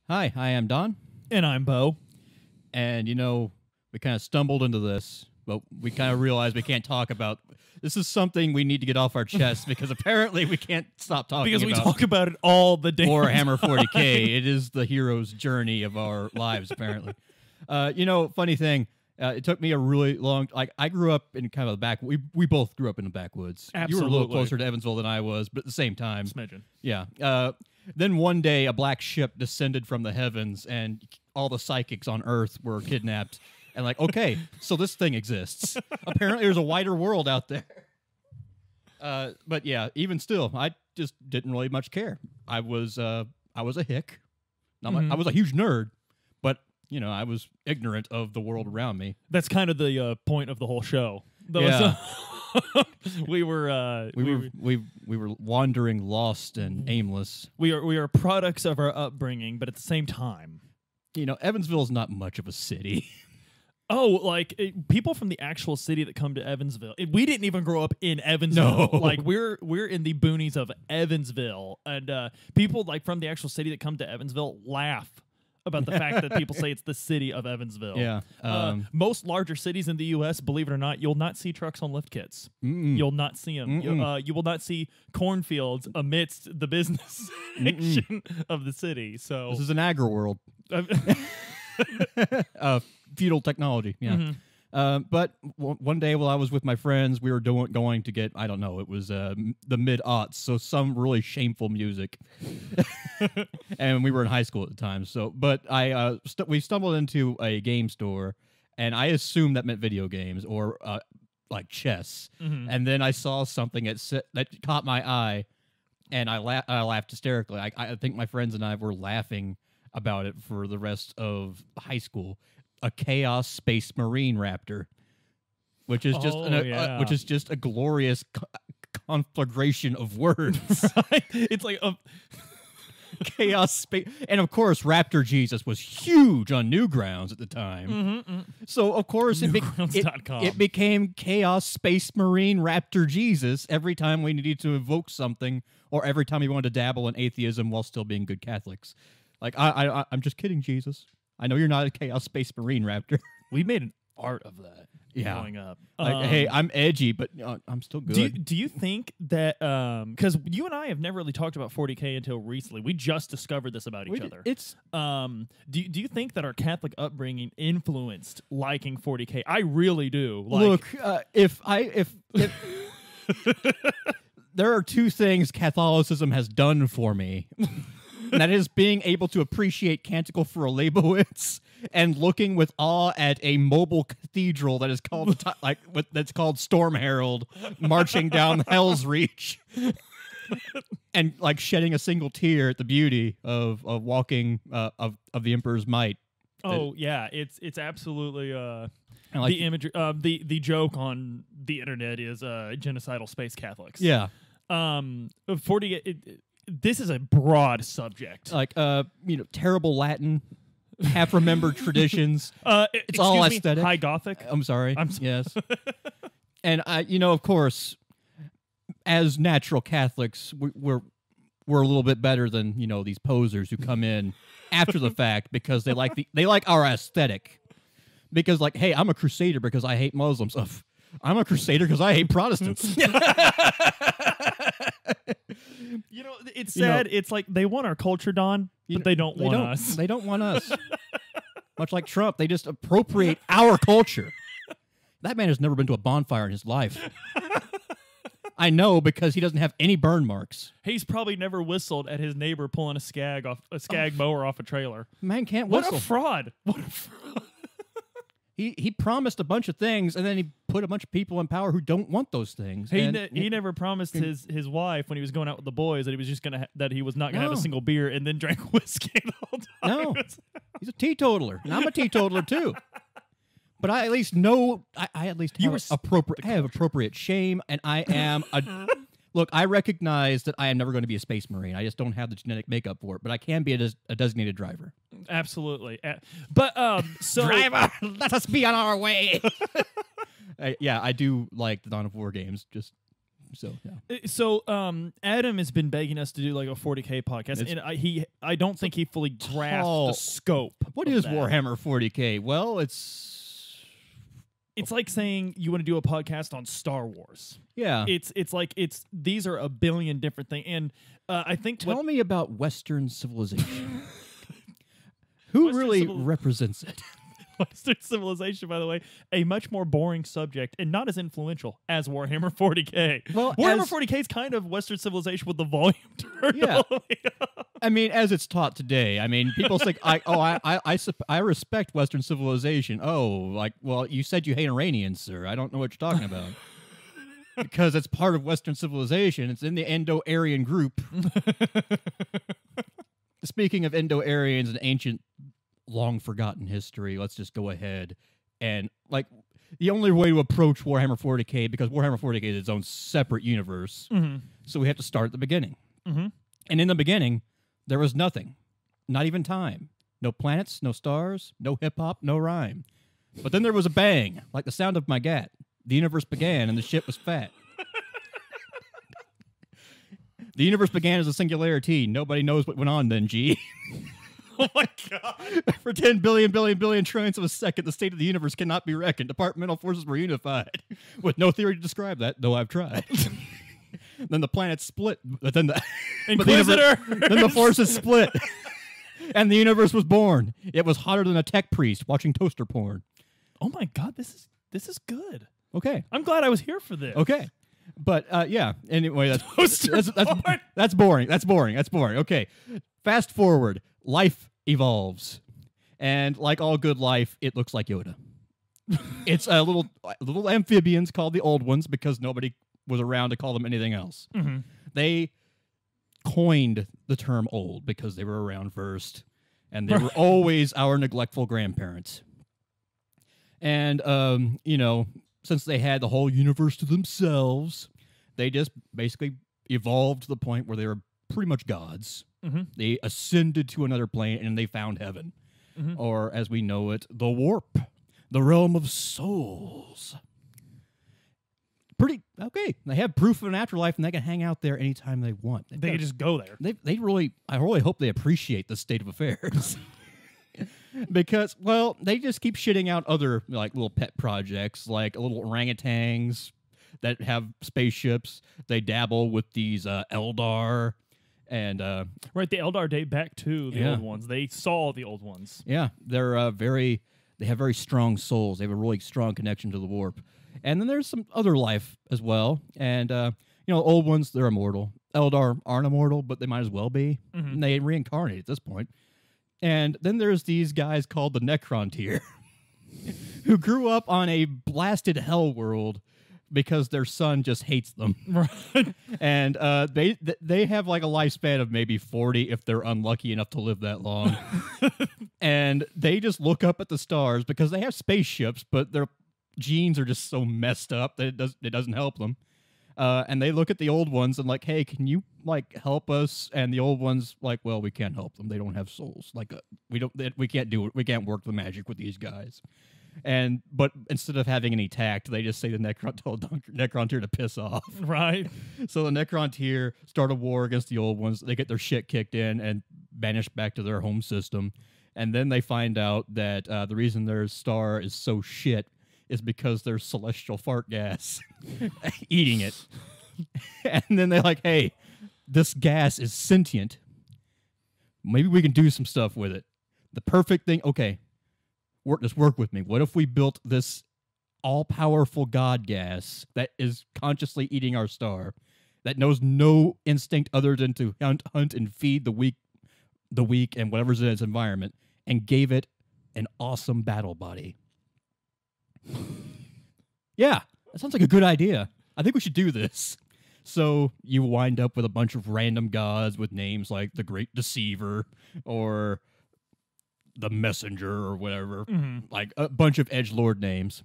Hi, I am Don. And I'm Bo. And, we kind of stumbled into this, but we kind of realized we can't talk about... This is something we need to get off our chest because apparently we can't stop talking Because we about talk about it all the day. Warhammer 40K. It is the hero's journey of our lives, apparently. Funny thing, it took me a really long... I grew up in kind of the back... We both grew up in the backwoods. Absolutely. You were a little closer to Evansville than I was, but at the same time... Smidgen. Yeah. Then one day, a black ship descended from the heavens, and all the psychics on Earth were kidnapped. And okay, so this thing exists. Apparently, there's a wider world out there. But yeah, even still, I just didn't really much care. I was a hick. I was a huge nerd, but I was ignorant of the world around me. That's kind of the point of the whole show. We were wandering, lost, and aimless. We are products of our upbringing, but at the same time, Evansville is not much of a city. Oh, people from the actual city that come to Evansville. We didn't even grow up in Evansville. No. We're in the boonies of Evansville, and people from the actual city that come to Evansville laugh about the fact that people say it's the city of Evansville. Yeah. Most larger cities in the U.S., believe it or not, you'll not see trucks on lift kits. You'll not see them. You will not see cornfields amidst the business section of the city. So this is an agri world. Feudal technology, yeah. But one day while I was with my friends, we were going to get, I don't know, it was the mid-aughts, so some really shameful music. And we were in high school at the time. But we stumbled into a game store, and I assumed that meant video games or like chess. And then I saw something that caught my eye, and I laughed hysterically. I think my friends and I were laughing about it for the rest of high school. A Chaos Space Marine Raptor, which is just a glorious conflagration of words. Right? It's like a Chaos Space, and of course, Raptor Jesus was huge on Newgrounds at the time. So of course, it became Chaos Space Marine Raptor Jesus every time we needed to evoke something, or every time we wanted to dabble in atheism while still being good Catholics. I'm just kidding, Jesus. I know you're not a Chaos Space Marine Raptor. We made an art of that growing up. Hey, I'm edgy, but I'm still good. Do you think that, because you and I have never really talked about 40K until recently. We just discovered this about each other. Do you think that our Catholic upbringing influenced liking 40K? I really do. Look, if there are two things Catholicism has done for me. And that is being able to appreciate Canticle for a Leibowitz and looking with awe at a mobile cathedral that is called that's called Storm Herald marching down Hell's Reach, and shedding a single tear at the beauty of walking of the Emperor's might. Oh yeah, it's absolutely the imagery. The joke on the internet is genocidal space Catholics. Yeah. 40. This is a broad subject. Terrible Latin, half-remembered traditions. It's all aesthetic. High Gothic. I'm sorry. Yes. And, of course, as natural Catholics, we're a little bit better than, these posers who come in after the fact because they like our aesthetic. Because, hey, I'm a crusader because I hate Muslims. I'm a crusader because I hate Protestants. It's sad. It's like they want our culture, Don, but they don't want us. They don't want us. Much like Trump, they just appropriate our culture. That man has never been to a bonfire in his life. I know because he doesn't have any burn marks. He's probably never whistled at his neighbor pulling a skag mower off a trailer. Man can't whistle. What a fraud! What a fraud! He promised a bunch of things, and then he put a bunch of people in power who don't want those things. He never promised his wife when he was going out with the boys that he was just that he was not gonna have a single beer, and then drank whiskey the whole time. No, he's a teetotaler, and I'm a teetotaler too. But I at least know I at least have appropriate shame, and I am a. Look, I recognize that I am never going to be a space marine. I just don't have the genetic makeup for it, but I can be a designated driver. Absolutely. But so driver, let us be on our way. Yeah, I do like the Dawn of War games. Just So Adam has been begging us to do like a 40K podcast, and I don't think he fully grasped the scope. What is Warhammer 40K? Well, it's like saying you want to do a podcast on Star Wars. Yeah, these are a billion different things, and I think tell me about Western civilization. Who really represents it? Western civilization, by the way, a much more boring subject and not as influential as Warhammer 40K. Well, Warhammer 40K is kind of Western civilization with the volume turned all the way up. I mean, as it's taught today. I mean, people say, I respect Western civilization. Oh, like, well, you said you hate Iranians, sir. I don't know what you're talking about. Because it's part of Western civilization. It's in the Indo-Aryan group. Speaking of Indo-Aryans and ancient, long-forgotten history, let's just go ahead and, like, the only way to approach Warhammer 40K, because Warhammer 40K is its own separate universe, so we have to start at the beginning. And in the beginning, there was nothing. Not even time. No planets, no stars, no hip-hop, no rhyme. But then there was a bang, like the sound of my gat. The universe began, and the ship was fat. The universe began as a singularity. Nobody knows what went on then, G. Oh my God. For 10 billion trillions of a second, the state of the universe cannot be reckoned. Departmental forces were unified. With no theory to describe that, though I've tried. Then the planets split. But then Inquisitor! Then the forces split. And the universe was born. It was hotter than a tech priest watching toaster porn. Oh my God, this is good. Okay. I'm glad I was here for this. Okay. But, yeah. Anyway, that's boring. That's boring. Okay. Fast forward. Life evolves. And like all good life, it looks like Yoda. It's a little amphibians called the Old Ones because nobody was around to call them anything else. They coined the term old because they were around first. And they were always our neglectful grandparents. And, since they had the whole universe to themselves, they just basically evolved to the point where they were pretty much gods. They ascended to another plane and they found heaven. Or, as we know it, the warp, the realm of souls. Pretty, okay. They have proof of an afterlife and they can hang out there anytime they want. They can just go there. I really hope they appreciate the state of affairs. Because, well, they just keep shitting out other, like, little pet projects, like little orangutans that have spaceships. They dabble with these Eldar, and... right, the Eldar date back to the old ones. They saw the old ones. Yeah, they're they have very strong souls. They have a really strong connection to the warp. And then there's some other life as well. And, old ones, they're immortal. Eldar aren't immortal, but they might as well be. And they reincarnate at this point. And then there's these guys called the Necron tier who grew up on a blasted hell world because their son just hates them. Right. And they have like a lifespan of maybe 40 if they're unlucky enough to live that long. And they just look up at the stars because they have spaceships, but their genes are just so messed up that it doesn't help them. And they look at the old ones and like, hey, can you like help us? And the old ones like, well, we can't help them. They don't have souls. Like we can't do it. We can't work the magic with these guys. But instead of having any tact, they just say the Necron tier to piss off. Right. So the Necron tier start a war against the old ones. They get their shit kicked in and banish back to their home system. And then they find out that the reason their star is so shit is because there's celestial fart gas eating it. And then they're like, hey, this gas is sentient. Maybe we can do some stuff with it. The perfect thing, okay, just work with me. What if we built this all-powerful god gas that is consciously eating our star, that knows no instinct other than to hunt and feed the weak and whatever's in its environment, and gave it an awesome battle body? Yeah, that sounds like a good idea. I think we should do this. So you wind up with a bunch of random gods with names like the Great Deceiver or the Messenger or whatever, like a bunch of edgelord names.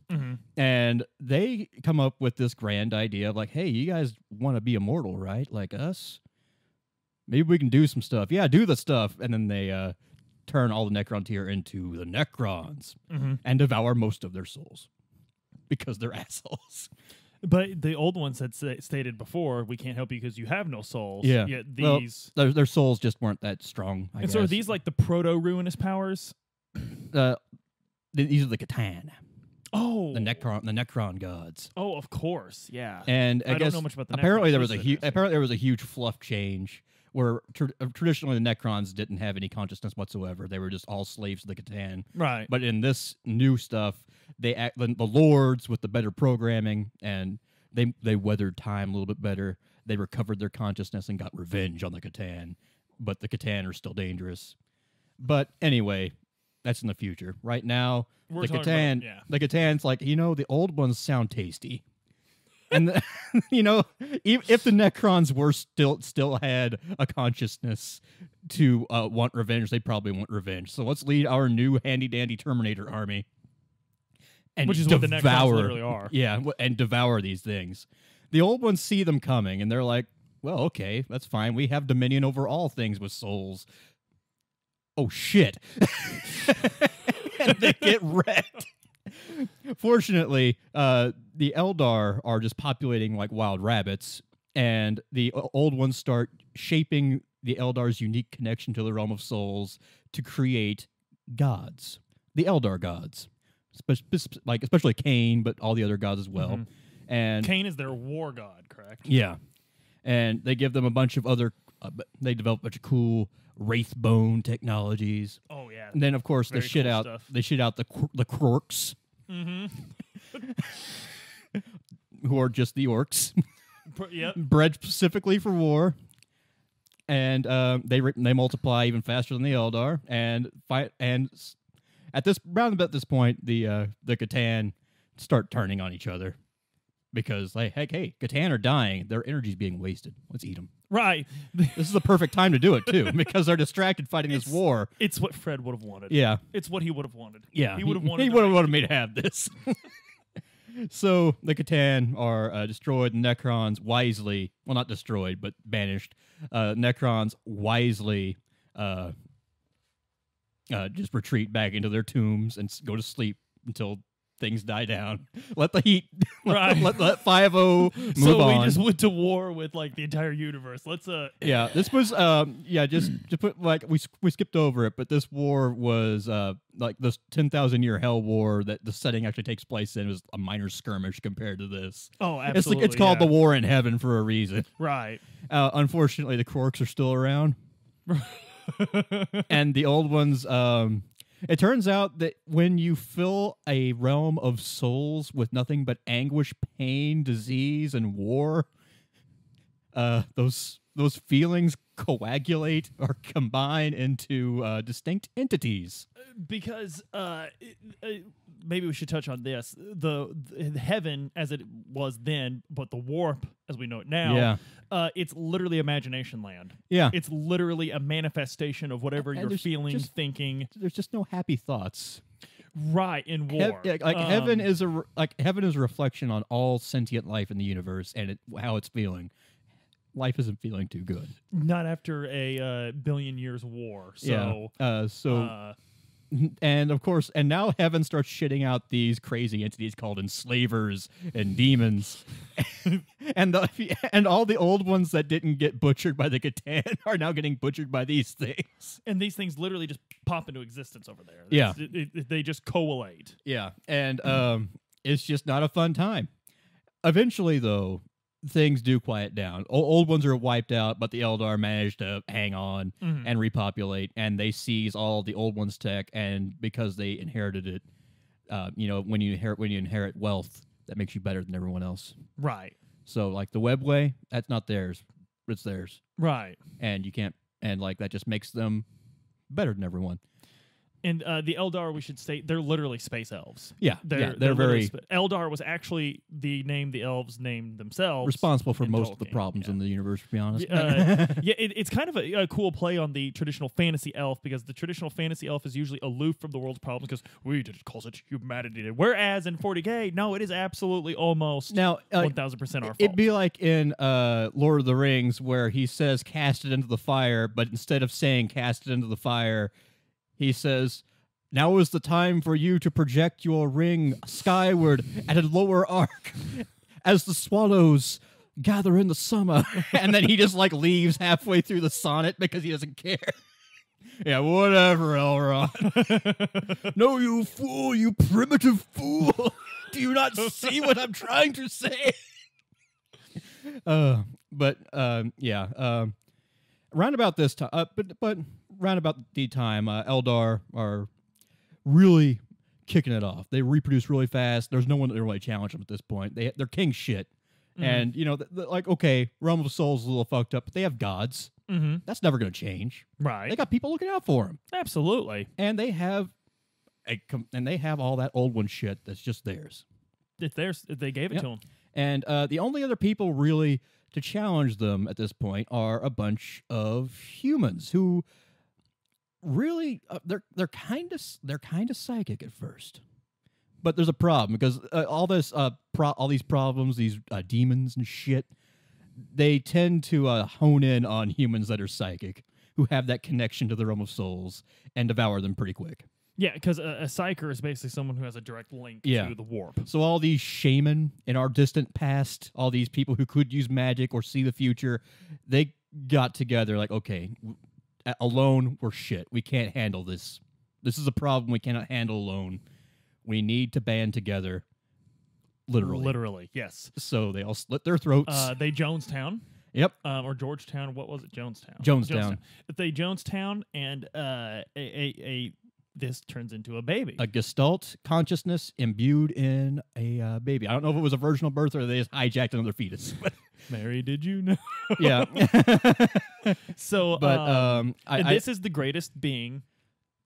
And they come up with this grand idea of like, hey, you guys want to be immortal, right? Like us? Maybe we can do some stuff. Yeah, do the stuff. And then they turn all the Necron tier into the Necrons and devour most of their souls because they're assholes. But the old ones had stated before, we can't help you because you have no souls. Yeah. Yet these... Well, their souls just weren't that strong, I guess. So are these like the proto-ruinous powers? These are the Catan. Oh. The Necron gods. Oh, of course. Yeah. And I guess don't know much about the apparently Necrons. Apparently there was a huge fluff change where traditionally the Necrons didn't have any consciousness whatsoever. They were just all slaves to the Catan. Right. But in this new stuff, the lords with the better programming, and they weathered time a little bit better. They recovered their consciousness and got revenge on the Catan. But the Catan are still dangerous. But anyway, that's in the future. Right now, the Catan's like, the old ones sound tasty. And if the Necrons were still had a consciousness to want revenge, they probably want revenge. So let's lead our new handy dandy Terminator army, and which is what the Necrons literally are. Yeah, and devour these things. The old ones see them coming, and they're like, "Well, okay, that's fine. We have dominion over all things with souls." Oh shit! And they get wrecked. Fortunately, the Eldar are just populating like wild rabbits, and the old ones start shaping the Eldar's unique connection to the realm of souls to create gods, the Eldar gods, especially Cain, but all the other gods as well. Mm-hmm. And Cain is their war god, correct? Yeah, and they give them a bunch of other. They develop a bunch of cool wraith bone technologies. Oh yeah, and then of course they shit out the Quarks. Mm-hmm. Who are just the orcs. Yep. Bred specifically for war. And they multiply even faster than the Eldar, and fight. And at this point, the Catan start turning on each other because, like, hey, Catan are dying. Their energy's being wasted. Let's eat them. Right. This is the perfect time to do it too, because they're distracted fighting this war. It's what Fred would have wanted. Yeah, it's what he would have wanted. Yeah, he would have wanted. He would have wanted me to have this. So the Catan are destroyed. Necrons wisely, well, not destroyed, but banished. Necrons wisely just retreat back into their tombs and go to sleep until things die down. Let the heat, right? let 5-0 move on. So we just went to war with like the entire universe. Let's yeah, this was just to put like we skipped over it, but this war was like this 10,000-year hell war that the setting actually takes place in was a minor skirmish compared to this. Oh, absolutely. It's called the War in Heaven for a reason. Right. Unfortunately, the Quarks are still around, and the old ones. It turns out that when you fill a realm of souls with nothing but anguish, pain, disease, and war, those feelings coagulate or combine into distinct entities. Because maybe we should touch on this: the heaven as it was then, but the warp as we know it now. Yeah. It's literally imagination land. Yeah. It's literally a manifestation of whatever you're feeling, thinking. There's just no happy thoughts. Right, in war. Heaven is a reflection on all sentient life in the universe and how it's feeling. Life isn't feeling too good. Not after a billion years war. So, yeah. And of course, and now Heaven starts shitting out these crazy entities called enslavers and demons, and all the old ones that didn't get butchered by the Catan are now getting butchered by these things. And these things literally just pop into existence over there. Yeah, they just collate. Yeah, and it's just not a fun time. Eventually, though, things do quiet down. Old ones are wiped out, but the Eldar manage to hang on and repopulate, and they seize all the old ones' tech. And because they inherited it, when you inherit wealth, that makes you better than everyone else. Right. So, like the Webway, that's not theirs; it's theirs. Right. And you can't, and like that just makes them better than everyone. And the Eldar, we should state, they're literally space elves. Yeah, they're very... Eldar was actually the name the elves named themselves. Responsible for most of the problems in the universe, to be honest. It's kind of a cool play on the traditional fantasy elf, because the traditional fantasy elf is usually aloof from the world's problems because we did cause it humanity. Whereas in 40K, no, it is absolutely almost 1,000% our fault. It'd be like in Lord of the Rings where he says, cast it into the fire, but instead of saying cast it into the fire... He says, now is the time for you to project your ring skyward at a lower arc. as the swallows gather in the summer, and then he just like leaves halfway through the sonnet because he doesn't care. Yeah, whatever, Elrond. No, you fool, you primitive fool. Do you not see what I'm trying to say? Round about this time, but round about the time, Eldar are really kicking it off. They reproduce really fast. There's no one that really challenge them at this point. They're king shit. And, you know, like, okay, Realm of Souls is a little fucked up, but they have gods. That's never going to change. Right. They got people looking out for them. Absolutely. And they have all that old one shit that's just theirs. It's theirs. They gave it to them. And the only other people really to challenge them at this point are a bunch of humans who really they're kind of psychic at first. But there's a problem because all these problems, these demons and shit, they tend to hone in on humans that are psychic, who have that connection to the realm of souls, and devour them pretty quick. Yeah, because a psyker is basically someone who has a direct link to the warp. So all these shaman in our distant past, all these people who could use magic or see the future, they got together like, okay, alone we're shit. We can't handle this. This is a problem we cannot handle alone. We need to band together, literally. Literally, yes. So they all slit their throats. They Jonestown. Yep. Or Georgetown. What was it? Jonestown. Jonestown. They Jonestown, and this turns into a baby. A Gestalt consciousness imbued in a baby. I don't know if it was a virginal birth or they just hijacked another fetus. Mary, did you know? Yeah. So, but this is the greatest being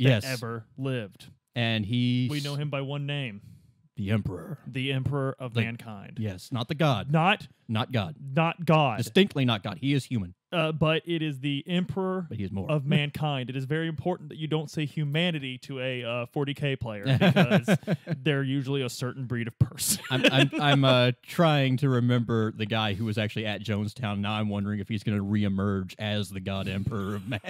that ever lived. And we know him by one name. The Emperor. The Emperor of mankind. Yes, not the God. Not God. Not God. Distinctly not God. He is human. But it is the Emperor he is more. of mankind. It is very important that you don't say humanity to a 40K player because they're usually a certain breed of person. I'm trying to remember the guy who was actually at Jonestown. Now I'm wondering if he's going to reemerge as the God Emperor of man.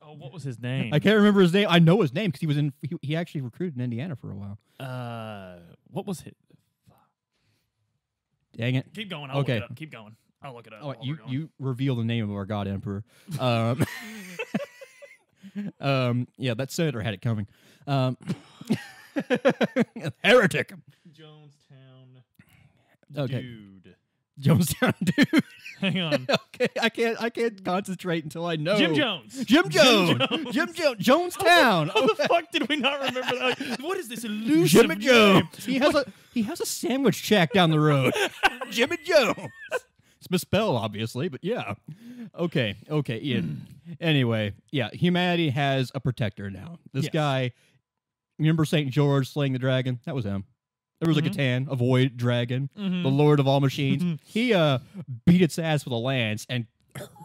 What was his name? I can't remember his name. I know his name because he actually recruited in Indiana for a while. What was it? Dang it. Keep going. I'll look it up. Keep going. I'll look it up. Oh, you reveal the name of our God Emperor. Yeah, that senator had it coming. Heretic. Jonestown. Okay. Dude. Jonestown dude. Hang on. Okay, I can't concentrate until I know. Jim Jones. Jonestown. How the fuck did we not remember that? What is this elusive Jimmy Jones. He has a sandwich shack down the road. Jimmy Jones. It's misspelled, obviously, but yeah. Okay, Ian. Anyway, yeah, humanity has a protector now. This guy, remember St. George slaying the dragon? That was him. There was a Catan, a void dragon, the lord of all machines. He beat its ass with a lance and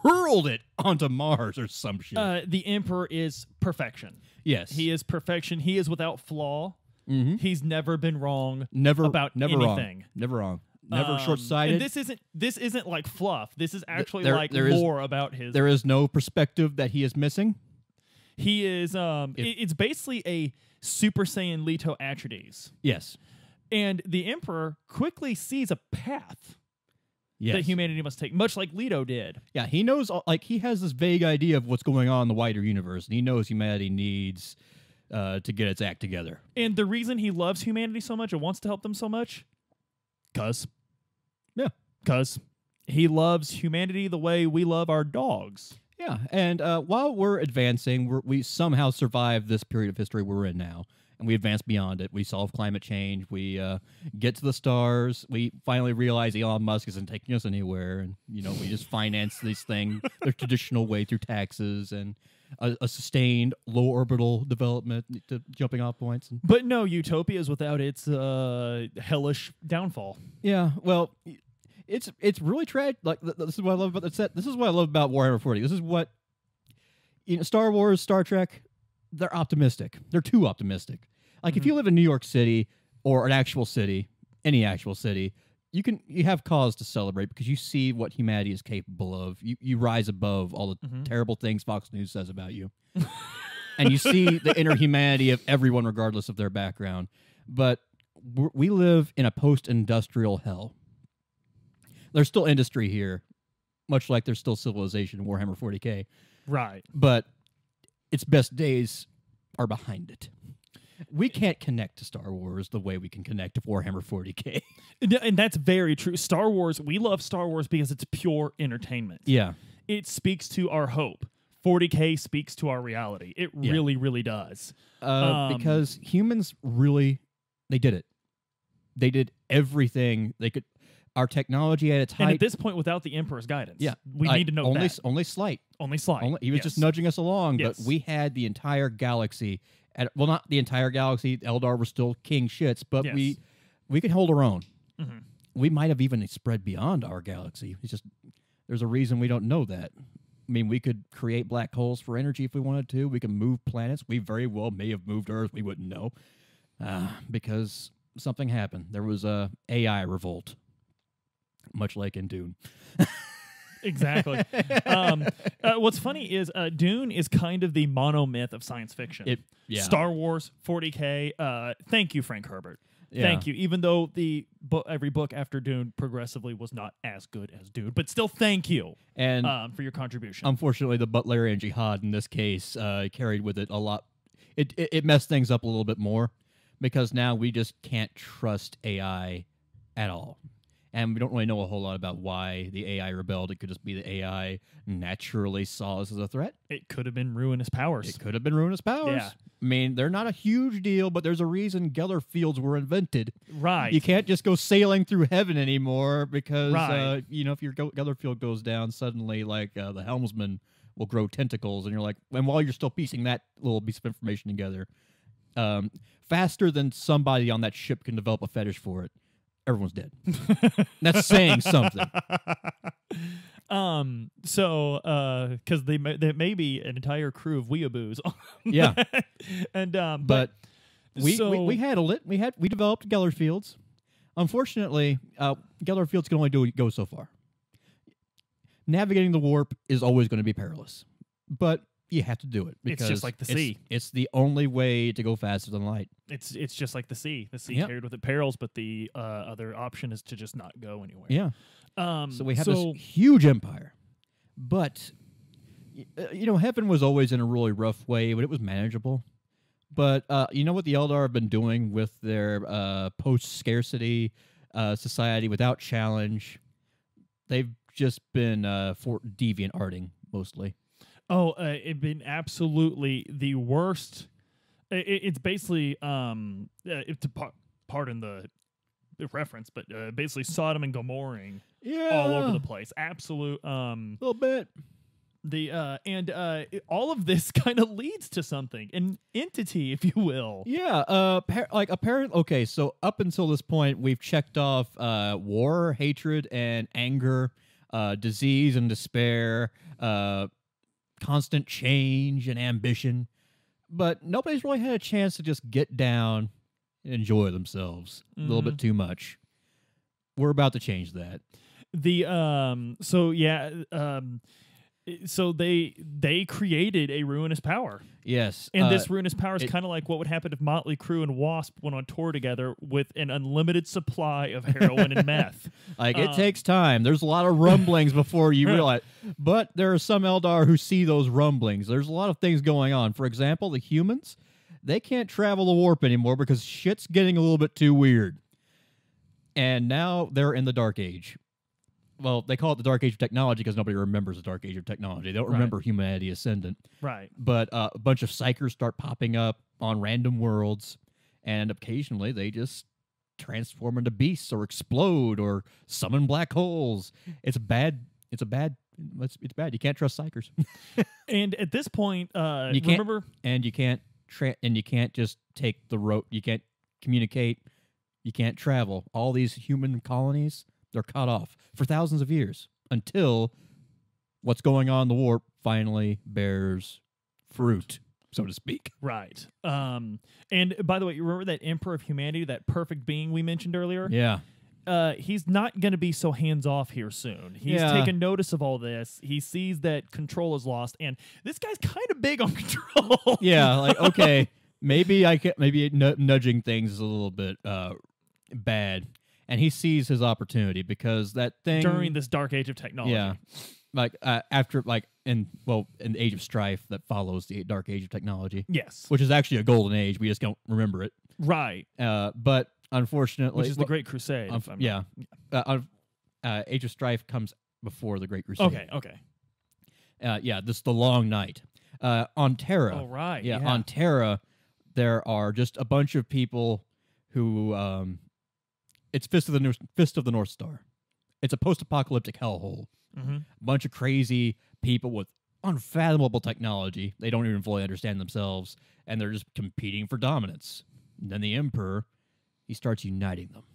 hurled it onto Mars or some shit. The Emperor is perfection. Yes. He is perfection. He is without flaw. He's never been wrong about anything. Wrong. Never wrong. Never short-sighted. And this isn't like fluff. This is actually lore about his. There is no perspective that he is missing. He is. It's basically a Super Saiyan Leto Atreides. Yes. And the Emperor quickly sees a path that humanity must take, much like Leto did. Yeah, he knows, like, he has this vague idea of what's going on in the wider universe, and he knows humanity needs to get its act together. And the reason he loves humanity so much and wants to help them so much? Because he loves humanity the way we love our dogs. Yeah, and while we're advancing, we somehow survive this period of history we're in now. And we advance beyond it. We solve climate change. We get to the stars. We finally realize Elon Musk isn't taking us anywhere. And, we just finance this thing the traditional way through taxes and a sustained low orbital development to jumping off points. But no utopias without its hellish downfall. Yeah, well, it's really tragic. Like, this is what I love about the set. This is what I love about Warhammer 40. This is what, Star Wars, Star Trek, they're optimistic. They're too optimistic. Like, if you live in New York City or an actual city, any actual city, you have cause to celebrate because you see what humanity is capable of. You rise above all the terrible things Fox News says about you. And you see the inner humanity of everyone regardless of their background. But we live in a post-industrial hell. There's still industry here, much like there's still civilization in Warhammer 40K. Right. But its best days are behind it. We can't connect to Star Wars the way we can connect to Warhammer 40K. And that's very true. Star Wars, we love Star Wars because it's pure entertainment. Yeah. It speaks to our hope. 40K speaks to our reality. It really, really does. Because humans really, they did it. They did everything they could. Our technology at its height. And at this point, without the Emperor's guidance, we need to know that. Only slight. Only slight. He was just nudging us along, but we had the entire galaxy. Well, not the entire galaxy. Eldar were still king shits, but we could hold our own. Mm-hmm. We might have even spread beyond our galaxy. It's just there's a reason we don't know that. I mean, we could create black holes for energy if we wanted to. We can move planets. We very well may have moved Earth. We wouldn't know because something happened. There was a AI revolt, much like in Dune. Exactly. What's funny is Dune is kind of the monomyth of science fiction. Star Wars, 40K. Thank you, Frank Herbert. Yeah. Thank you. Even though every book after Dune progressively was not as good as Dune, but still thank you for your contribution. Unfortunately, the Butlerian Jihad in this case carried with it a lot. It messed things up a little bit more because now we just can't trust AI at all. And we don't really know a whole lot about why the AI rebelled. It could just be the AI naturally saw us as a threat. It could have been ruinous powers. It could have been ruinous powers. Yeah. I mean, they're not a huge deal, but there's a reason Geller fields were invented. Right. You can't just go sailing through heaven anymore because, if your Geller field goes down, suddenly, like, the helmsman will grow tentacles. And you're like, and while you're still piecing that little piece of information together, faster than somebody on that ship can develop a fetish for it, everyone's dead. That's saying something. Because there may be an entire crew of weeaboos. Yeah. And but we handled it. We developed Geller fields. Unfortunately, Geller fields can only go so far. Navigating the warp is always going to be perilous, but you have to do it because it's just like the sea. It's the only way to go faster than light. It's just like the sea. The sea carried with it perils, but the other option is to just not go anywhere. Yeah. So we have this huge empire, but heaven was always in a really rough way, but it was manageable. But you know what the Eldar have been doing with their post-scarcity society without challenge? They've just been deviant arting mostly. Oh, it's been absolutely the worst. It's basically, pardon the reference, but basically Sodom and Gomorrah all over the place. Absolute. A little bit. All of this kind of leads to something, an entity, if you will. Yeah. Okay. So up until this point, we've checked off war, hatred, and anger, disease and despair, constant change and ambition, but nobody's really had a chance to just get down and enjoy themselves a little bit too much. We're about to change that. So they created a ruinous power. Yes. And this ruinous power is kind of like what would happen if Motley Crue and Wasp went on tour together with an unlimited supply of heroin and meth. It takes time. There's a lot of rumblings before you realize. But there are some Eldar who see those rumblings. There's a lot of things going on. For example, the humans, they can't travel the warp anymore because shit's getting a little bit too weird. And now they're in the Dark Age. Well, they call it the Dark Age of Technology because nobody remembers the Dark Age of Technology. They don't remember humanity ascendant. Right. But a bunch of psychers start popping up on random worlds, and occasionally they just transform into beasts or explode or summon black holes. It's bad. It's bad. You can't trust psychers. And at this point, you can't just take the road. You can't communicate. You can't travel. All these human colonies, they're cut off for thousands of years until what's going on in the warp finally bears fruit, so to speak. Right. And by the way, you remember that Emperor of Humanity, that perfect being we mentioned earlier? Yeah. He's not going to be so hands-off here soon. He's taken notice of all this. He sees that control is lost, and this guy's kind of big on control. Yeah, like, okay, maybe nudging things is a little bit bad. And he sees his opportunity because that thing during this dark age of technology. Yeah, like after in the Age of Strife that follows the dark age of technology. Yes, which is actually a golden age. We just don't remember it. Right. But unfortunately, which is the Great Crusade. Age of Strife comes before the Great Crusade. Okay. This is the Long Night. On Terra. Oh, right. Yeah, on Terra, there are just a bunch of people who. It's Fist of the North Star. It's a post-apocalyptic hellhole. Mm-hmm. A bunch of crazy people with unfathomable technology. They don't even fully understand themselves, and they're just competing for dominance. And then the Emperor, he starts uniting them.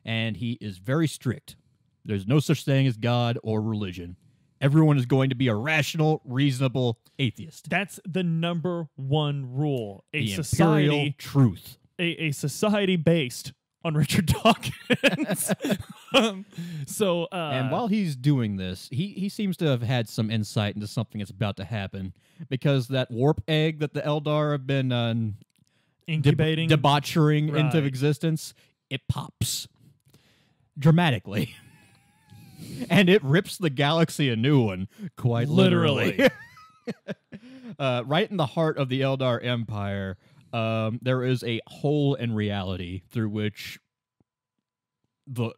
And he is very strict. There's no such thing as God or religion. Everyone is going to be a rational, reasonable atheist. That's the number one rule. The imperial truth. A society based on Richard Dawkins. And while he's doing this, he seems to have had some insight into something that's about to happen, because that warp egg that the Eldar have been incubating, debauchering into existence, it pops dramatically. And it rips the galaxy a new one, quite literally. Right in the heart of the Eldar Empire, there is a hole in reality through which the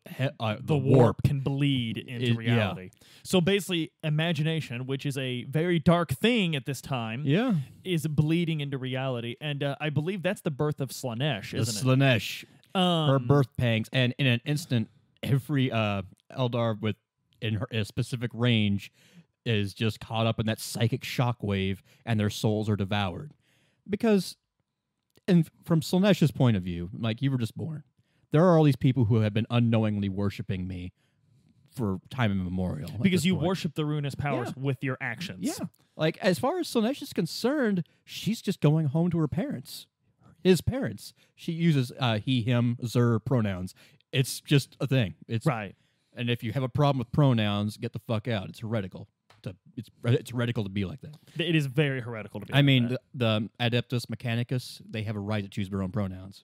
warp can bleed into reality. Yeah. So basically, imagination, which is a very dark thing at this time, is bleeding into reality. And I believe that's the birth of Slaanesh, isn't it? Slaanesh. Her birth pangs. And in an instant, every Eldar in a specific range is just caught up in that psychic shockwave, and their souls are devoured. Because, and from Slaanesh's point of view, like, you were just born. There are all these people who have been unknowingly worshiping me for time immemorial. Because you worship the ruinous powers with your actions. Yeah. Like, as far as Slaanesh is concerned, she's just going home to her parents. His parents. She uses he, him, zer pronouns. It's just a thing. It's right. And if you have a problem with pronouns, get the fuck out. It's heretical. It's heretical to be like that. It is very heretical to be like that. The Adeptus Mechanicus, they have a right to choose their own pronouns.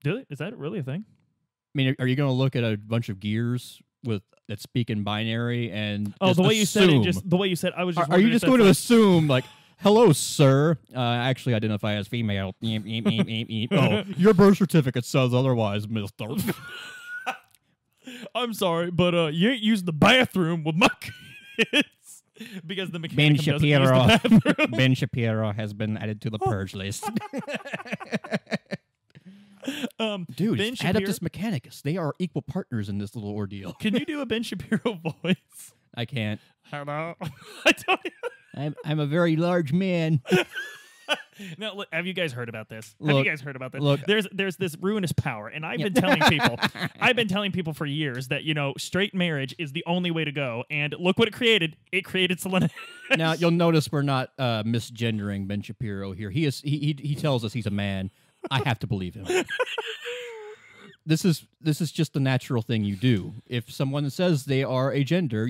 Do they? Is that really a thing? I mean, are you going to look at a bunch of gears that speak in binary and the way you said it, the way you said, I was just. Are you just going to assume like, hello, sir? Actually, identify as female. Oh, your birth certificate says otherwise, Mister. I'm sorry, but you ain't using the bathroom with my kids because the mechanic doesn't use the bathroom. Ben Shapiro has been added to the purge list. Dude, Adeptus Mechanicus. They are equal partners in this little ordeal. Can you do a Ben Shapiro voice? I can't. Hello. I don't. I'm a very large man. Now, look, have you guys heard about this? Look, have you guys heard about this? Look, there's this ruinous power, and I've been telling people for years that, straight marriage is the only way to go. And look what it created. It created Slaanesh. Now you'll notice we're not misgendering Ben Shapiro here. He tells us he's a man. I have to believe him. This is just the natural thing you do. If someone says they are a gender,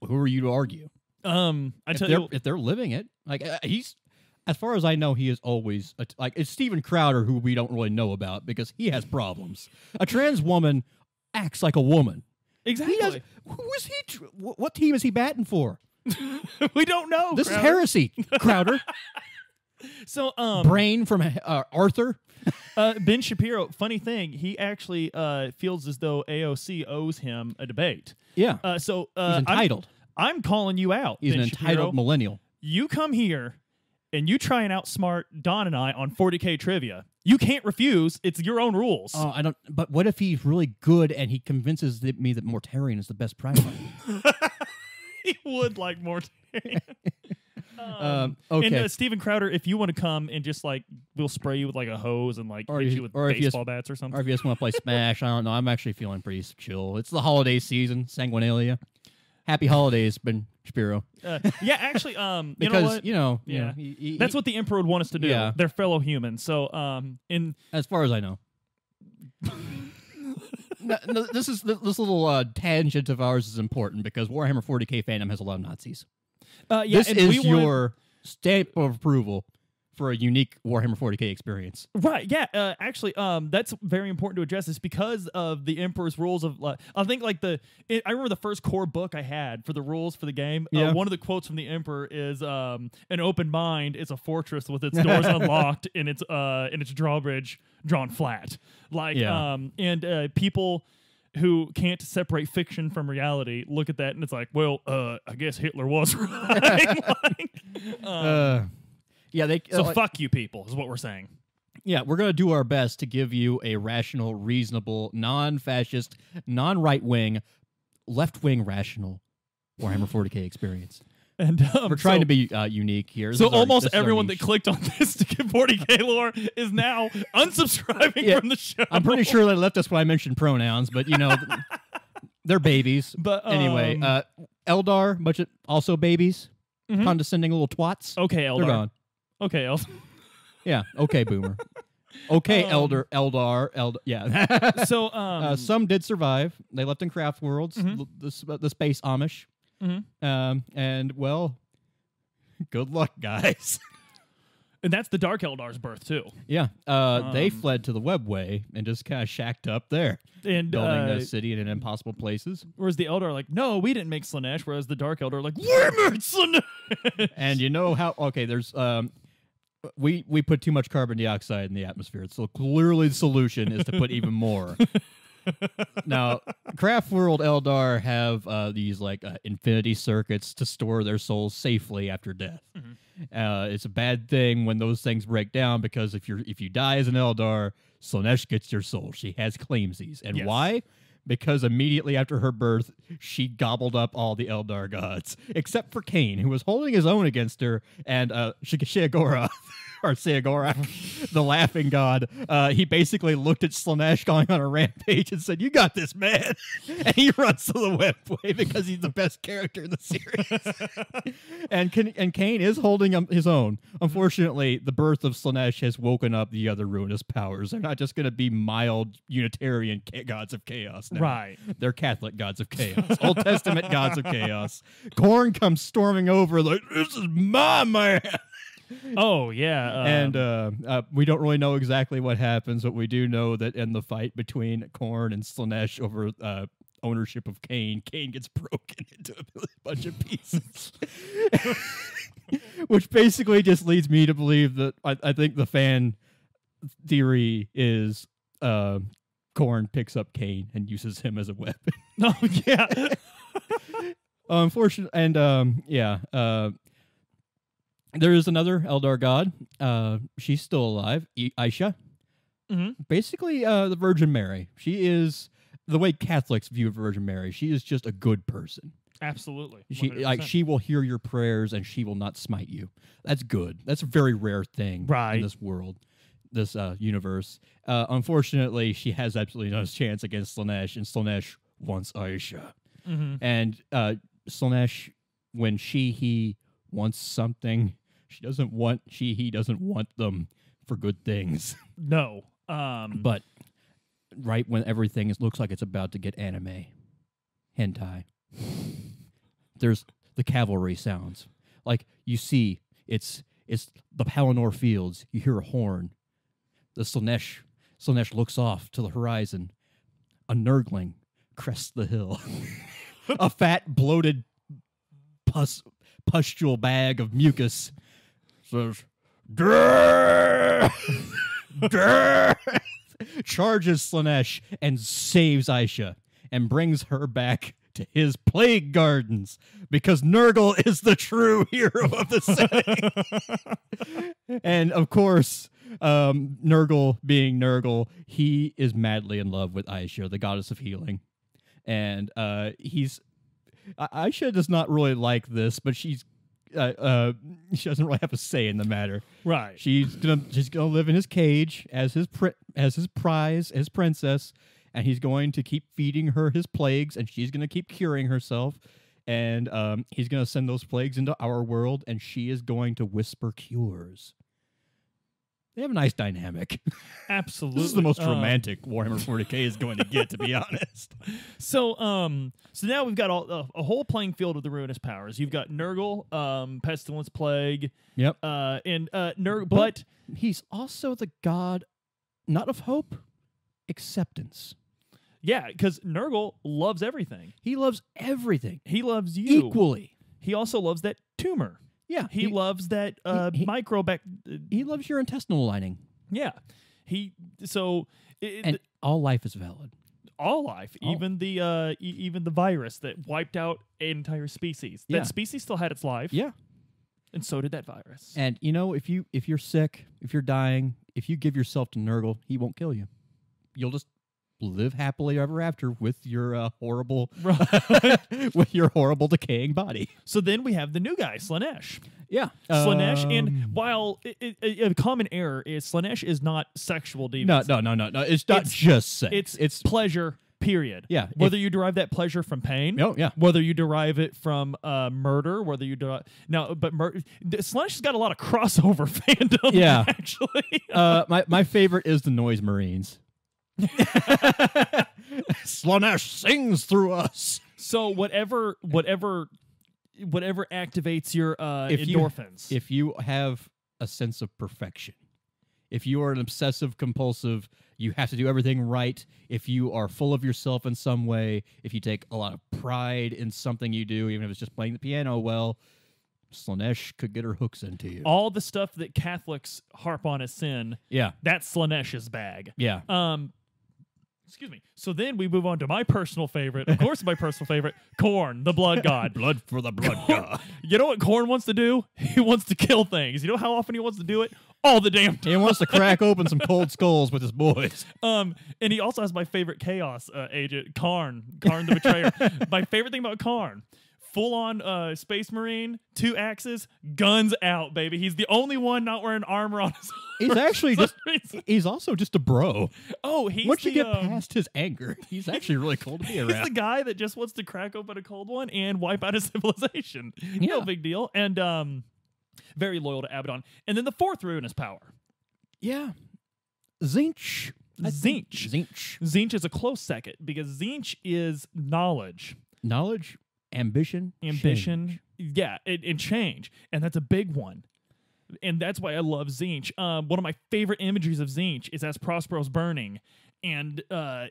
who are you to argue? If they're living it, like he's. As far as I know, he is always it's Steven Crowder, who we don't really know about because he has problems. A trans woman acts like a woman. Exactly. Who is he? What team is he batting for? We don't know. This is heresy, Crowder. So, Brain from Arthur. Ben Shapiro. Funny thing, he actually feels as though AOC owes him a debate. Yeah. So he's entitled. I'm calling you out. He's Ben an Shapiro. entitled millennial. You come here. And you try and outsmart Don and I on 40K trivia. You can't refuse. It's your own rules. Oh, I don't. But what if he's really good and he convinces me that Mortarion is the best primary? He would like Mortarion. Okay. And Steven Crowder, if you want to come and just we'll spray you with like a hose and hit you with baseball bats or something. Or if you just want to play Smash, I don't know. I'm actually feeling pretty chill. It's the holiday season, Sanguinalia. Happy holidays, Ben Shapiro. Yeah, actually, because you know what? That's what the Emperor would want us to do. Yeah. They're fellow humans. So, as far as I know, this little tangent of ours is important because Warhammer 40K fandom has a lot of Nazis. This is your stamp of approval for a unique Warhammer 40K experience. Right. Yeah. Actually, that's very important to address. Is because of the Emperor's rules of. I think like I remember the first core book I had for the rules for the game. Yeah. One of the quotes from the Emperor is, "An open mind is a fortress with its doors unlocked and its drawbridge drawn flat." Like, and people who can't separate fiction from reality look at that and it's like, well, I guess Hitler was right. Yeah, so fuck you people is what we're saying. Yeah, we're going to do our best to give you a rational, reasonable, non-fascist, non-right-wing, left-wing rational Warhammer 40K experience. And we're trying to be unique here. So almost everyone that clicked on this to get 40K lore is now unsubscribing from the show. I'm pretty sure they left us when I mentioned pronouns, but you know, they're babies. But anyway, Eldar, bunch of also babies, condescending little twats. Okay, Eldar. They're gone. Okay, Eldar. Yeah. Okay, Boomer. Okay, Eldar. Yeah. So some did survive. They left in craft worlds, the space Amish. And well, good luck, guys. And that's the Dark Eldar's birth too. Yeah. They fled to the Webway and just kind of shacked up there, and building a city in impossible places. Whereas the Eldar are like, no, we didn't make Slaanesh. Whereas the Dark Eldar are like, we made Slaanesh. And you know how? Okay, there's we put too much carbon dioxide in the atmosphere, so clearly the solution is to put even more. Now, Craft World Eldar have these like infinity circuits to store their souls safely after death. It's a bad thing when those things break down because if you die as an Eldar, Slaanesh gets your soul. She has claimsies, and why? Because immediately after her birth, she gobbled up all the Eldar gods, except for Cain, who was holding his own against her, and Sheogorath. Or Sheogorath, the laughing god, he basically looked at Slaanesh going on a rampage and said, "You got this, man." And he runs to the Webway because he's the best character in the series. and Cain is holding his own. Unfortunately, the birth of Slaanesh has woken up the other ruinous powers. They're not just going to be mild Unitarian gods of chaos now. Right. They're Catholic gods of chaos. Old Testament gods of chaos. Khorne comes storming over like, "This is my man." Oh, yeah. And we don't really know exactly what happens, but we do know that in the fight between Khorne and Slaanesh over ownership of Cain, Cain gets broken into a bunch of pieces. Which basically just leads me to believe that I think the fan theory is Khorne picks up Cain and uses him as a weapon. Oh, yeah. Unfortunately, and there is another Eldar god. She's still alive, Aisha. Basically, the Virgin Mary. She is the way Catholics view Virgin Mary. She is just a good person. Absolutely. She will hear your prayers and she will not smite you. That's good. That's a very rare thing in this world, this universe. Unfortunately, she has absolutely no chance against Slaanesh, and Slaanesh wants Aisha. And Slaanesh, when he wants something, he doesn't want them for good things. No. But right when everything looks like it's about to get anime, hentai, there's the cavalry sounds. Like you see, it's the Palinor fields. You hear a horn. The Slaanesh looks off to the horizon. A Nurgling crests the hill. A fat, bloated pustule bag of mucus says, "Death! Death!" Charges Slaanesh and saves Aisha and brings her back to his plague gardens because Nurgle is the true hero of the setting. And of course, Nurgle being Nurgle, he is madly in love with Aisha, the goddess of healing. And Aisha does not really like this, but she doesn't really have a say in the matter. Right. She's gonna live in his cage as his prize, as princess, and he's going to keep feeding her his plagues, and she's gonna keep curing herself, and he's gonna send those plagues into our world, and she is going to whisper cures. They have a nice dynamic. Absolutely. This is the most romantic Warhammer 40K is going to get, to be honest. So now we've got a whole playing field of the ruinous powers. You've got Nurgle, Pestilence, Plague. Yep. And Nurgle, but he's also the god, not of hope, acceptance. Yeah, because Nurgle loves everything. He loves everything. He loves you equally. He also loves that tumor. Yeah, he loves that microbac. He loves your intestinal lining. Yeah, and all life is valid. All life, even the virus that wiped out an entire species. Yeah. That species still had its life. Yeah, and so did that virus. And if you're sick, if you're dying, if you give yourself to Nurgle, he won't kill you. You'll just live happily ever after with your horrible, with your horrible decaying body. So then we have the new guy, Slaanesh. Yeah, Slaanesh, and while a common error is Slaanesh is not sexual deviance. No. It's not just sex. It's pleasure. Period. Yeah. Whether you derive that pleasure from pain. Oh, yeah. Whether you derive it from murder. Whether you derive Slaanesh has got a lot of crossover fandom. Yeah. Actually. My favorite is the Noise Marines. Slaanesh sings through us. So whatever activates your endorphins. If you have a sense of perfection, if you are an obsessive compulsive, you have to do everything right. If you are full of yourself in some way, if you take a lot of pride in something you do, even if it's just playing the piano well, Slaanesh could get her hooks into you. All the stuff that Catholics harp on as sin, that's Slaanesh's bag. Yeah. Excuse me. So then we move on to my personal favorite. Of course, my personal favorite, Khorne, the blood god. Blood for the blood god. You know what Khorne wants to do? He wants to kill things. You know how often he wants to do it? All the damn time. He wants to crack open some cold skulls with his boys. And he also has my favorite chaos agent, Karn the Betrayer. My favorite thing about Karn, full-on Space Marine, 2 axes, guns out, baby. He's the only one not wearing armor on his He's actually he's also just a bro. Oh, he's once you get past his anger, he's actually really cool to be around. He's the guy that just wants to crack open a cold one and wipe out his civilization. No big deal. And very loyal to Abaddon. And then the 4th ruinous power. Yeah. Tzeentch. Tzeentch is a close second because Tzeentch is knowledge. Knowledge, ambition, change. Yeah, and change. And that's a big one. And that's why I love Tzeentch. One of my favorite imageries of Tzeentch is as Prospero's burning, and all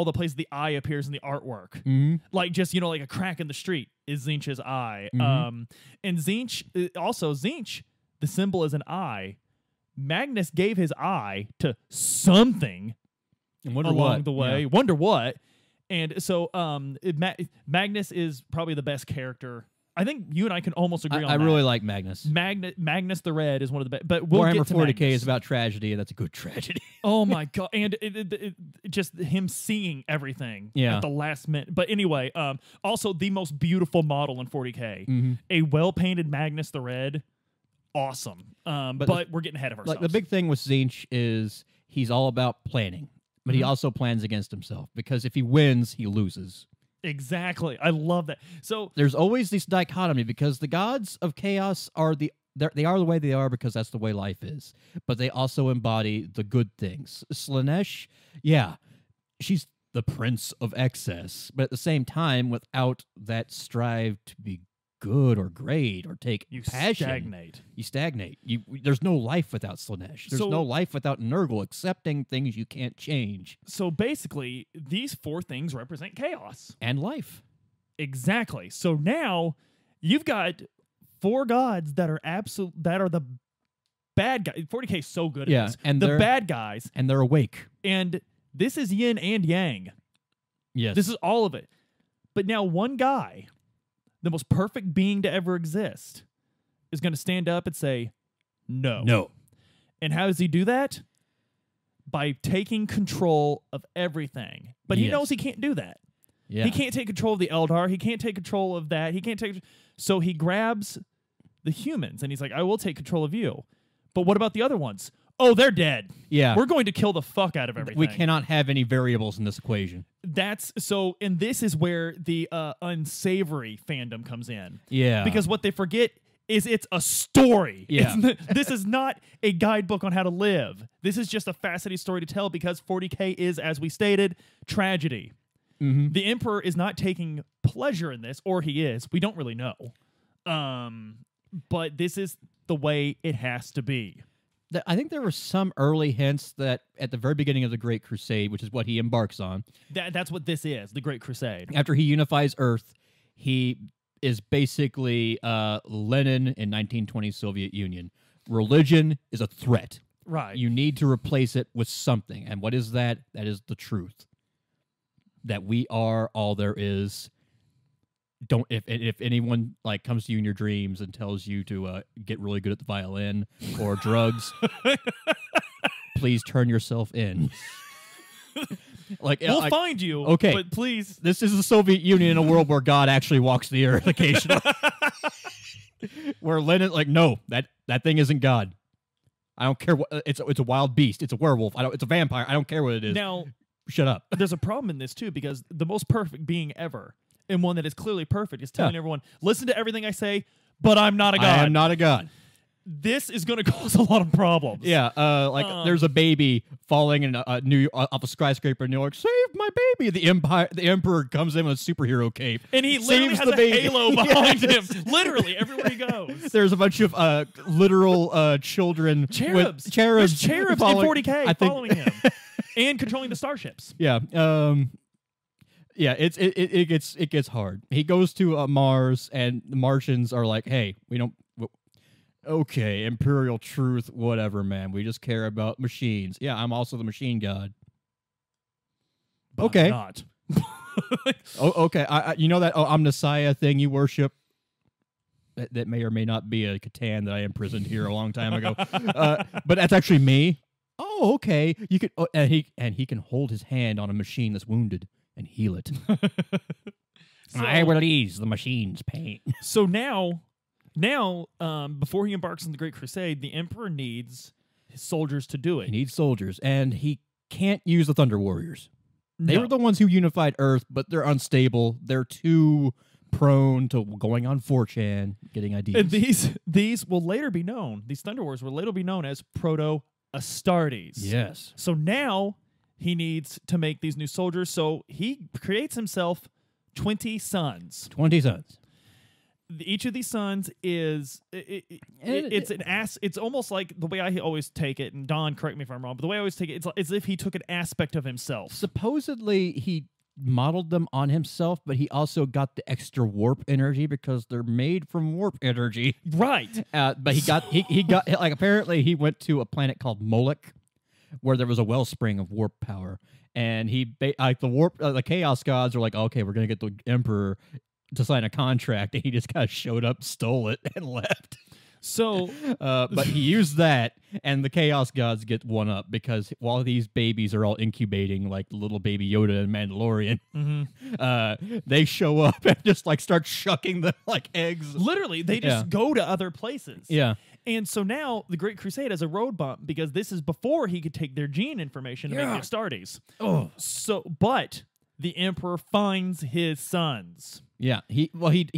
the places the eye appears in the artwork, like just like a crack in the street is Tzeentch's eye. And Tzeentch, the symbol is an eye. Magnus gave his eye to something along the way. Yeah. Wonder what. And so Magnus is probably the best character. I think you and I can almost agree on that. I really like Magnus. Magnus the Red is one of the best. But we'll Warhammer get to 40K Magnus. is about tragedy, and that's a good tragedy. Oh, my God. And just him seeing everything at the last minute. But anyway, also the most beautiful model in 40K. A well-painted Magnus the Red. Awesome. But we're getting ahead of ourselves. Like the big thing with Tzeentch is he's all about planning, but he also plans against himself, because if he wins, he loses. Exactly. I love that. So there's always this dichotomy, because the gods of chaos are the way they are because that's the way life is, but they also embody the good things. Slaanesh, she's the prince of excess, but at the same time, without that strive to be good or great or take passion, you stagnate. There's no life without Slaanesh. There's no life without Nurgle accepting things you can't change. So basically, these 4 things represent chaos and life. Exactly. So now you've got 4 gods that are the bad guys. 40K is so good at this. And the bad guys, and they're awake. And this is yin and yang. Yes, this is all of it. But now one guy, the most perfect being to ever exist, is going to stand up and say, no. And how does he do that? By taking control of everything. But he knows he can't do that. Yeah. He can't take control of the Eldar. He can't take control of that. So he grabs the humans, and he's like, I will take control of you. But what about the other ones? Oh, they're dead. Yeah. We're going to kill the fuck out of everything. We cannot have any variables in this equation. And this is where the unsavory fandom comes in. Yeah. Because what they forget it's a story. Yeah. This is not a guidebook on how to live. This is just a fascinating story to tell because 40K is, as we stated, tragedy. Mm-hmm. The Emperor is not taking pleasure in this, or he is. We don't really know. But this is the way it has to be. I think there were some early hints that at the very beginning of the Great Crusade, which is what he embarks on. That's what this is, the Great Crusade. After he unifies Earth, he is basically Lenin in 1920 Soviet Union. Religion is a threat. Right. You need to replace it with something. And what is that? That is the truth. That we are all there is. Don't if anyone like comes to you in your dreams and tells you to get really good at the violin or drugs, please turn yourself in. We'll find you. Okay, but please. This is the Soviet Union in a world where God actually walks the earth occasionally. Where Lenin, no, that thing isn't God. I don't care what it's a wild beast. It's a werewolf. It's a vampire. I don't care what it is. Now, shut up. There's a problem in this too because the most perfect being ever. And one that is clearly perfect is telling everyone, listen to everything I say, but I'm not a god. I am not a god. This is going to cause a lot of problems. Yeah, there's a baby falling in off a skyscraper, and you're like, "Save my baby!" The emperor comes in with a superhero cape, and he literally has a halo behind him. Literally everywhere he goes. There's a bunch of literal children, cherubs, cherubs in 40K following him and controlling the starships. Yeah. Yeah, it gets hard. He goes to Mars, and the Martians are like, "Hey, we don't." Okay, imperial truth, whatever, man. We just care about machines. Yeah, I'm also the machine god. But okay, I'm not. Okay. You know that Omnissiah thing you worship. That may or may not be a Catan that I imprisoned here a long time ago. But that's actually me. Oh, okay. You could, and he can hold his hand on a machine that's wounded and heal it. I will ease the machine's pain. So now, before he embarks on the Great Crusade, the Emperor needs his soldiers to do it. He needs soldiers, and he can't use the Thunder Warriors. They were the ones who unified Earth, but they're unstable. They're too prone to going on 4chan, getting ideas. And these will later be known. These Thunder Warriors will later be known as Proto-Astartes. Yes. So now he needs to make these new soldiers. So he creates himself 20 sons. 20 sons. Each of these sons is it's almost like the way I always take it, and Don, correct me if I'm wrong, but the way I always take it, it's as if he took an aspect of himself. Supposedly he modeled them on himself, but he also got the extra warp energy because they're made from warp energy. Right. But he got like apparently he went to a planet called Moloch where there was a wellspring of warp power, and the chaos gods are like, okay, we're gonna get the Emperor to sign a contract, and he just kind of showed up, stole it, and left. So, but he used that, and the Chaos Gods get one up because while these babies are all incubating like little baby Yoda and Mandalorian, they show up and just start shucking them like eggs. Literally, they just go to other places. Yeah. And so now the Great Crusade has a road bump because this is before he could take their gene information to make the Astartes. Oh. But the Emperor finds his sons. Yeah, he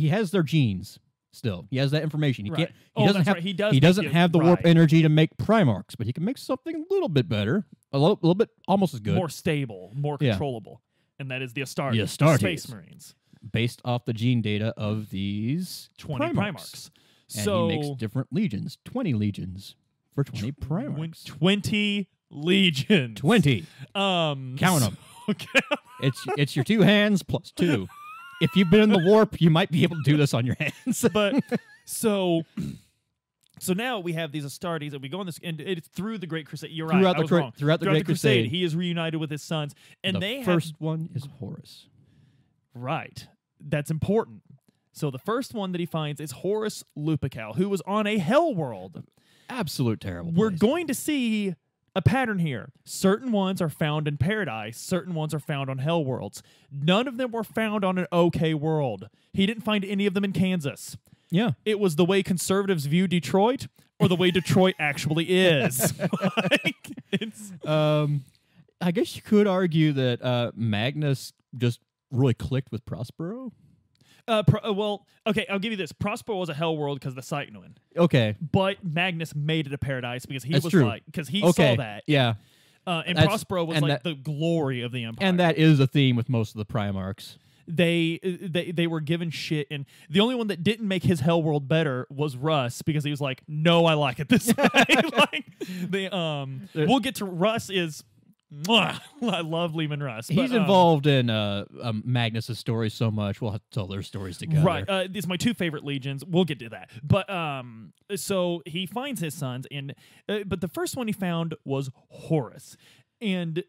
has their genes still. He has that information. He He doesn't have the warp energy to make Primarchs, but he can make something a little bit better, a little bit almost as good, more stable, more controllable, and that is the Astartes, the Astartes, Space Marines, based off the gene data of these 20 Primarchs. And he makes different legions, 20 legions for 20 Primarchs. 20 legions. 20. Count them. Okay. It's your 2 hands plus 2. If you've been in the warp, you might be able to do this on your hands. But so now we have these Astartes, and we go on this, and it's through the Great Crusade. You're right. Throughout the Great Crusade, he is reunited with his sons, and the first one is Horus. Right. That's important. So the first one that he finds is Horus Lupercal, who was on a hell world. Absolute terrible. We're going to see a pattern here. Certain ones are found in paradise. Certain ones are found on hell worlds. None of them were found on an okay world. He didn't find any of them in Kansas. Yeah. It was the way conservatives view Detroit or the way Detroit actually is. I guess you could argue that Magnus just really clicked with Prospero. Well, okay, I'll give you this. Prospero was a hell world because of the Cycnoan. Okay. But Magnus made it a paradise because he That's was true. like, because he saw that. Yeah. And Prospero was like the glory of the Empire. And that is a theme with most of the Primarchs. They were given shit, and the only one that didn't make his hell world better was Russ, because he was like, no, I like it this way. We'll get to Russ is mwah, I love Leman Russ. He's involved in Magnus's story so much. We'll have to tell their stories together. Right. These are my 2 favorite legions. We'll get to that. But so he finds his sons, and but the first one he found was Horus, and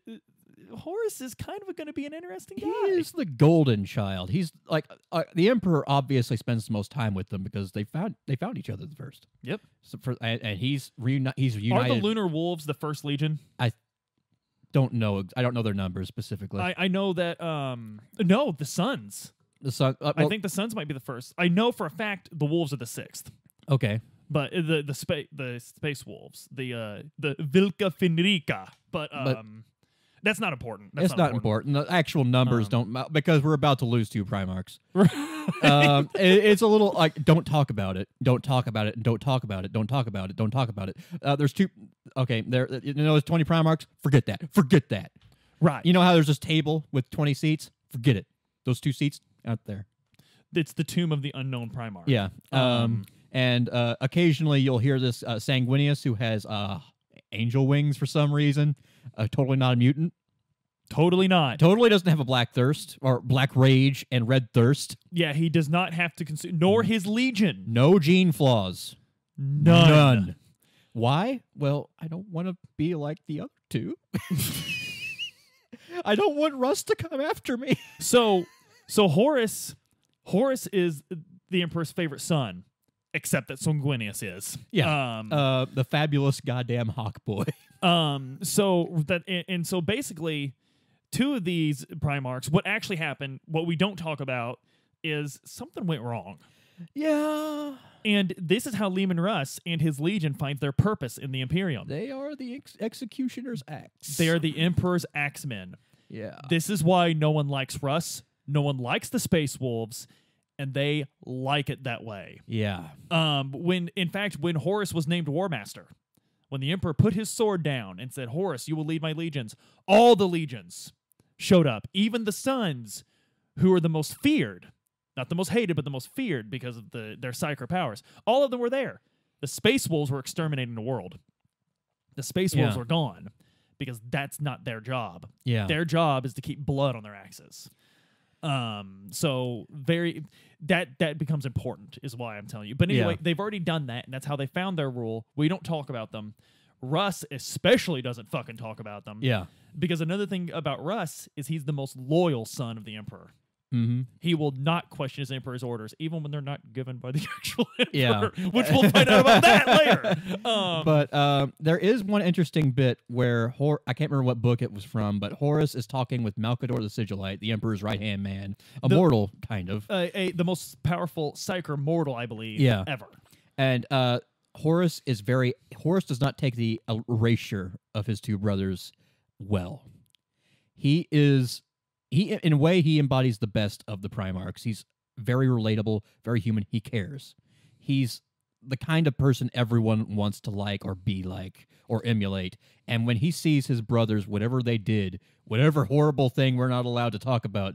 Horus is kind of going to be an interesting guy. He is the golden child. He's like the Emperor obviously spends the most time with them because they found each other first. Yep. So and he's reunited. Are the Lunar Wolves the first legion? I don't know. I don't know their numbers specifically. I know that no, the Suns. The Sun. I think the Suns might be the first. I know for a fact the Wolves are the 6th. Okay. But the space wolves, the Vilca Fenrica, but that's not important. It's not important. The actual numbers don't, because we're about to lose 2 Primarchs. It's a little like, don't talk about it. Don't talk about it. Don't talk about it. Don't talk about it. Don't talk about it. There's 2. Okay, there's 20 Primarchs. Forget that. Forget that. Right. You know how there's this table with 20 seats? Forget it. Those 2 seats out there. It's the tomb of the unknown Primarch. Yeah. And occasionally you'll hear this Sanguinius, who has angel wings for some reason. Totally not a mutant. Totally not. Totally doesn't have a black thirst or black rage and red thirst. Yeah, he does not have to consume, nor his legion. No gene flaws. None. Why? Well, I don't want to be like the other 2. I don't want Russ to come after me. So Horus is the Emperor's favorite son, except that Sanguinius is. Yeah. The fabulous goddamn hawk boy. So basically 2 of these Primarchs, what actually happened, what we don't talk about is something went wrong. Yeah. And this is how Leman Russ and his legion find their purpose in the Imperium. They are the executioner's axe. They are the Emperor's axemen. Yeah. This is why no one likes Russ. No one likes the Space Wolves, and they like it that way. Yeah. When Horus was named War Master, when the Emperor put his sword down and said, Horus, you will lead my legions, all the legions showed up. Even the sons, who are the most feared, not the most hated, but the most feared because of their psyker powers. All of them were there. The Space Wolves were exterminating the world. The Space Wolves were gone because that's not their job. Yeah. Their job is to keep blood on their axes. So that becomes important, is why I'm telling you. But anyway, they've already done that, and that's how they found their rule. We don't talk about them. Russ especially doesn't fucking talk about them. Yeah. Because another thing about Russ is he's the most loyal son of the Emperor. Mm-hmm. He will not question his Emperor's orders, even when they're not given by the actual Emperor. Yeah. Which we'll find out about that later. But there is one interesting bit where I can't remember what book it was from, but Horus is talking with Malcador the Sigillite, the Emperor's right-hand man, mortal, kind of. The most powerful psyker mortal, I believe, ever. And Horus does not take the erasure of his 2 brothers well. In a way, he embodies the best of the Primarchs. He's very relatable, very human. He cares. He's the kind of person everyone wants to like or be like or emulate. And when he sees his brothers, whatever they did, whatever horrible thing we're not allowed to talk about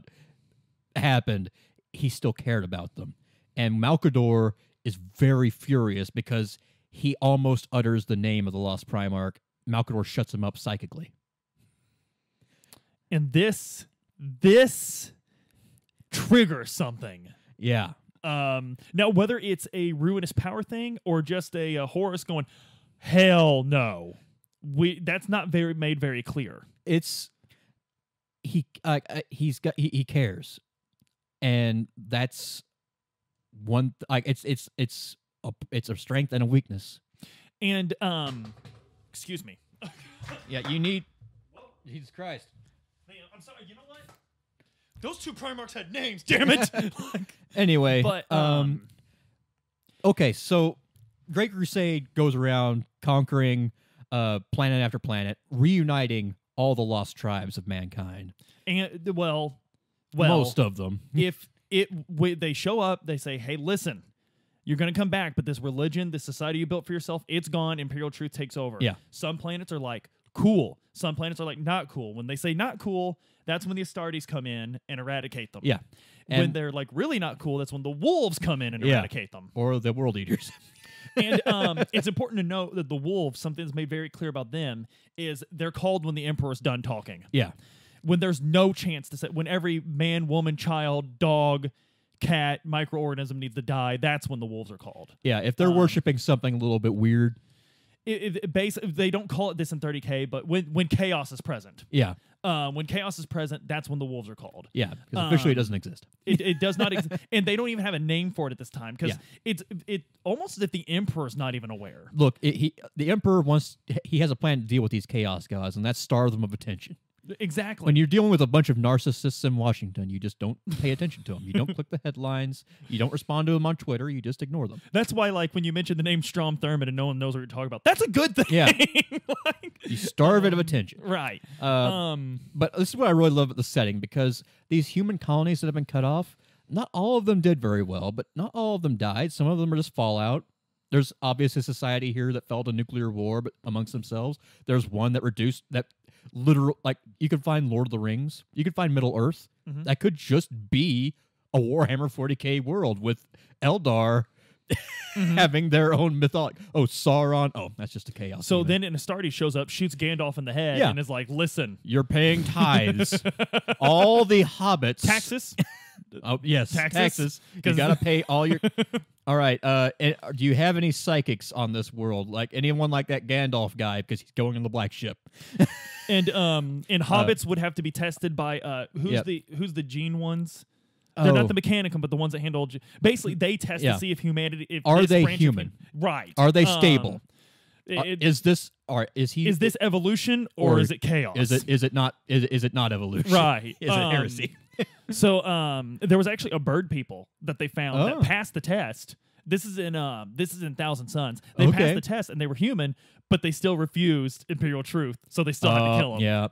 happened, he still cared about them. And Malcador is very furious because he almost utters the name of the lost Primarch. Malcador shuts him up psychically. And this triggers something. Yeah. Now, whether it's a ruinous power thing or just a Horus going, hell no, that's not made very clear. He cares, and that's one. It's a strength and a weakness. And excuse me. Yeah, you need. Jesus Christ. I'm sorry. You know what? Those 2 Primarchs had names. Damn it. Anyway, but okay. So, Great Crusade goes around conquering planet after planet, reuniting all the lost tribes of mankind. And well, most of them. if They show up. They say, "Hey, listen, you're going to come back, but this religion, this society you built for yourself, it's gone. Imperial truth takes over." Yeah. Some planets are like, cool. Some planets are like, not cool. When they say not cool, that's when the Astartes come in and eradicate them. Yeah. When they're like really not cool, that's when the wolves come in and eradicate them. Or the world eaters. And it's important to note that the wolves, something that's made very clear about them, is they're called when the Emperor's done talking. Yeah. When there's no chance to say, when every man, woman, child, dog, cat, microorganism needs to die, that's when the wolves are called. Yeah, if they're worshiping something a little bit weird. They don't call it this in 30K, but when chaos is present. Yeah. When chaos is present, that's when the wolves are called. Yeah, because officially it doesn't exist. It does not exist. And they don't even have a name for it at this time, because it's almost as if the Emperor's not even aware. Look, the Emperor he has a plan to deal with these chaos gods, and that's starve them of attention. Exactly. When you're dealing with a bunch of narcissists in Washington, you just don't pay attention to them. You don't click the headlines. You don't respond to them on Twitter. You just ignore them. That's why, like, when you mention the name Strom Thurmond and no one knows what you're talking about, that's a good thing. Yeah. You starve it of attention. Right. But this is what I really love about the setting, because these human colonies that have been cut off, not all of them did very well, but not all of them died. Some of them are just fallout. There's obviously a society here that fell to nuclear war, but amongst themselves. There's one that reduced that. Literal, like, you could find Lord of the Rings, you could find Middle Earth. That could just be a Warhammer 40K world with Eldar having their own mythology. Oh, Sauron. Oh, that's just a chaos. So then an Astartes shows up, shoots Gandalf in the head, and is like, "Listen, you're paying tithes. All the hobbits, taxes." Oh yes, taxes. You gotta pay all your. All right. Do you have any psychics on this world? Like anyone like that Gandalf guy, because he's going in the black ship. And hobbits would have to be tested by who's the gene ones? They're not the Mechanicum, but the ones that handle. Basically, they test to see if humanity are they human? Right? Are they stable? Is this evolution or is it chaos? Is it not evolution? Right. Is it heresy? So there was actually a bird people that they found that passed the test. This is in Thousand Suns. They passed the test and they were human, but they still refused Imperial truth, so they still had to kill them. Yeah.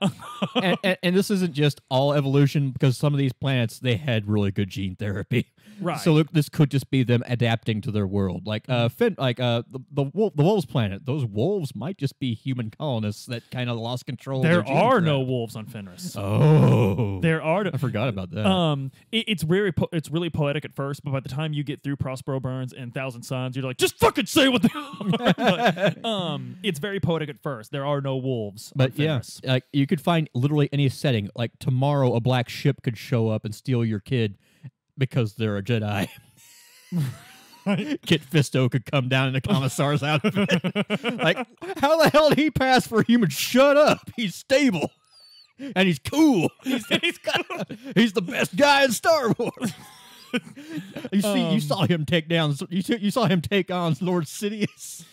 and this isn't just all evolution, because some of these planets, they had really good gene therapy. Right. So look, this could just be them adapting to their world. Like the wolves planet. Those wolves might just be human colonists that kind of lost control. There are no wolves on Fenris. Oh, there are. I forgot about that. It's really poetic at first, but by the time you get through Prospero Burns and Thousand Suns, you're like, just fucking say what the. It's very poetic at first. There are no wolves. But yeah, like you could find literally any setting. Like tomorrow, a black ship could show up and steal your kid because they're a Jedi. Kit Fisto could come down in a commissar's outfit. Like, how the hell did he pass for human? Shut up. He's stable. And he's cool. He's the best guy in Star Wars. You saw him take down. You saw him take on Lord Sidious.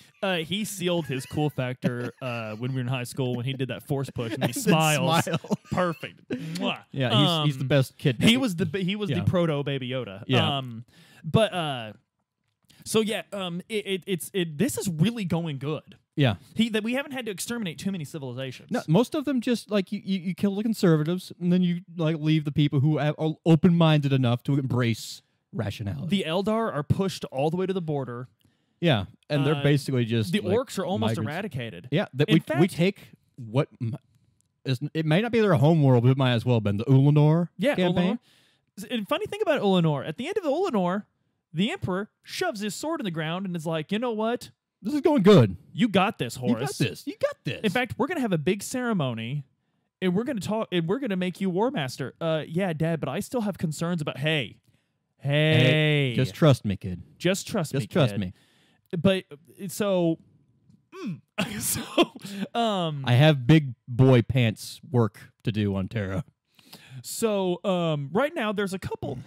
He sealed his cool factor when we were in high school when he did that force push and he smiles. Perfect. Mwah. Yeah, he's the best kid. He was the proto Baby Yoda. Yeah. This is really going good. Yeah. We haven't had to exterminate too many civilizations. No, most of them just like you kill the conservatives and then you like leave the people who are open-minded enough to embrace rationality. The Eldar are pushed all the way to the border. Yeah, and they're basically just the like, orcs are almost migrants. Eradicated. Yeah, we take what is it may not be their home world, but it might as well have been the Ulanor campaign. Ulanor. And funny thing about Ulanor, at the end of the Ulanor, the Emperor shoves his sword in the ground and is like, you know what? This is going good. You got this, Horus. You got this. In fact, we're gonna have a big ceremony, and we're gonna talk, and we're gonna make you War Master. Yeah, Dad, but I still have concerns about. Hey, just trust me, kid. Just trust me. Just trust me. But I have big boy pants work to do on Terra. So right now there's a couple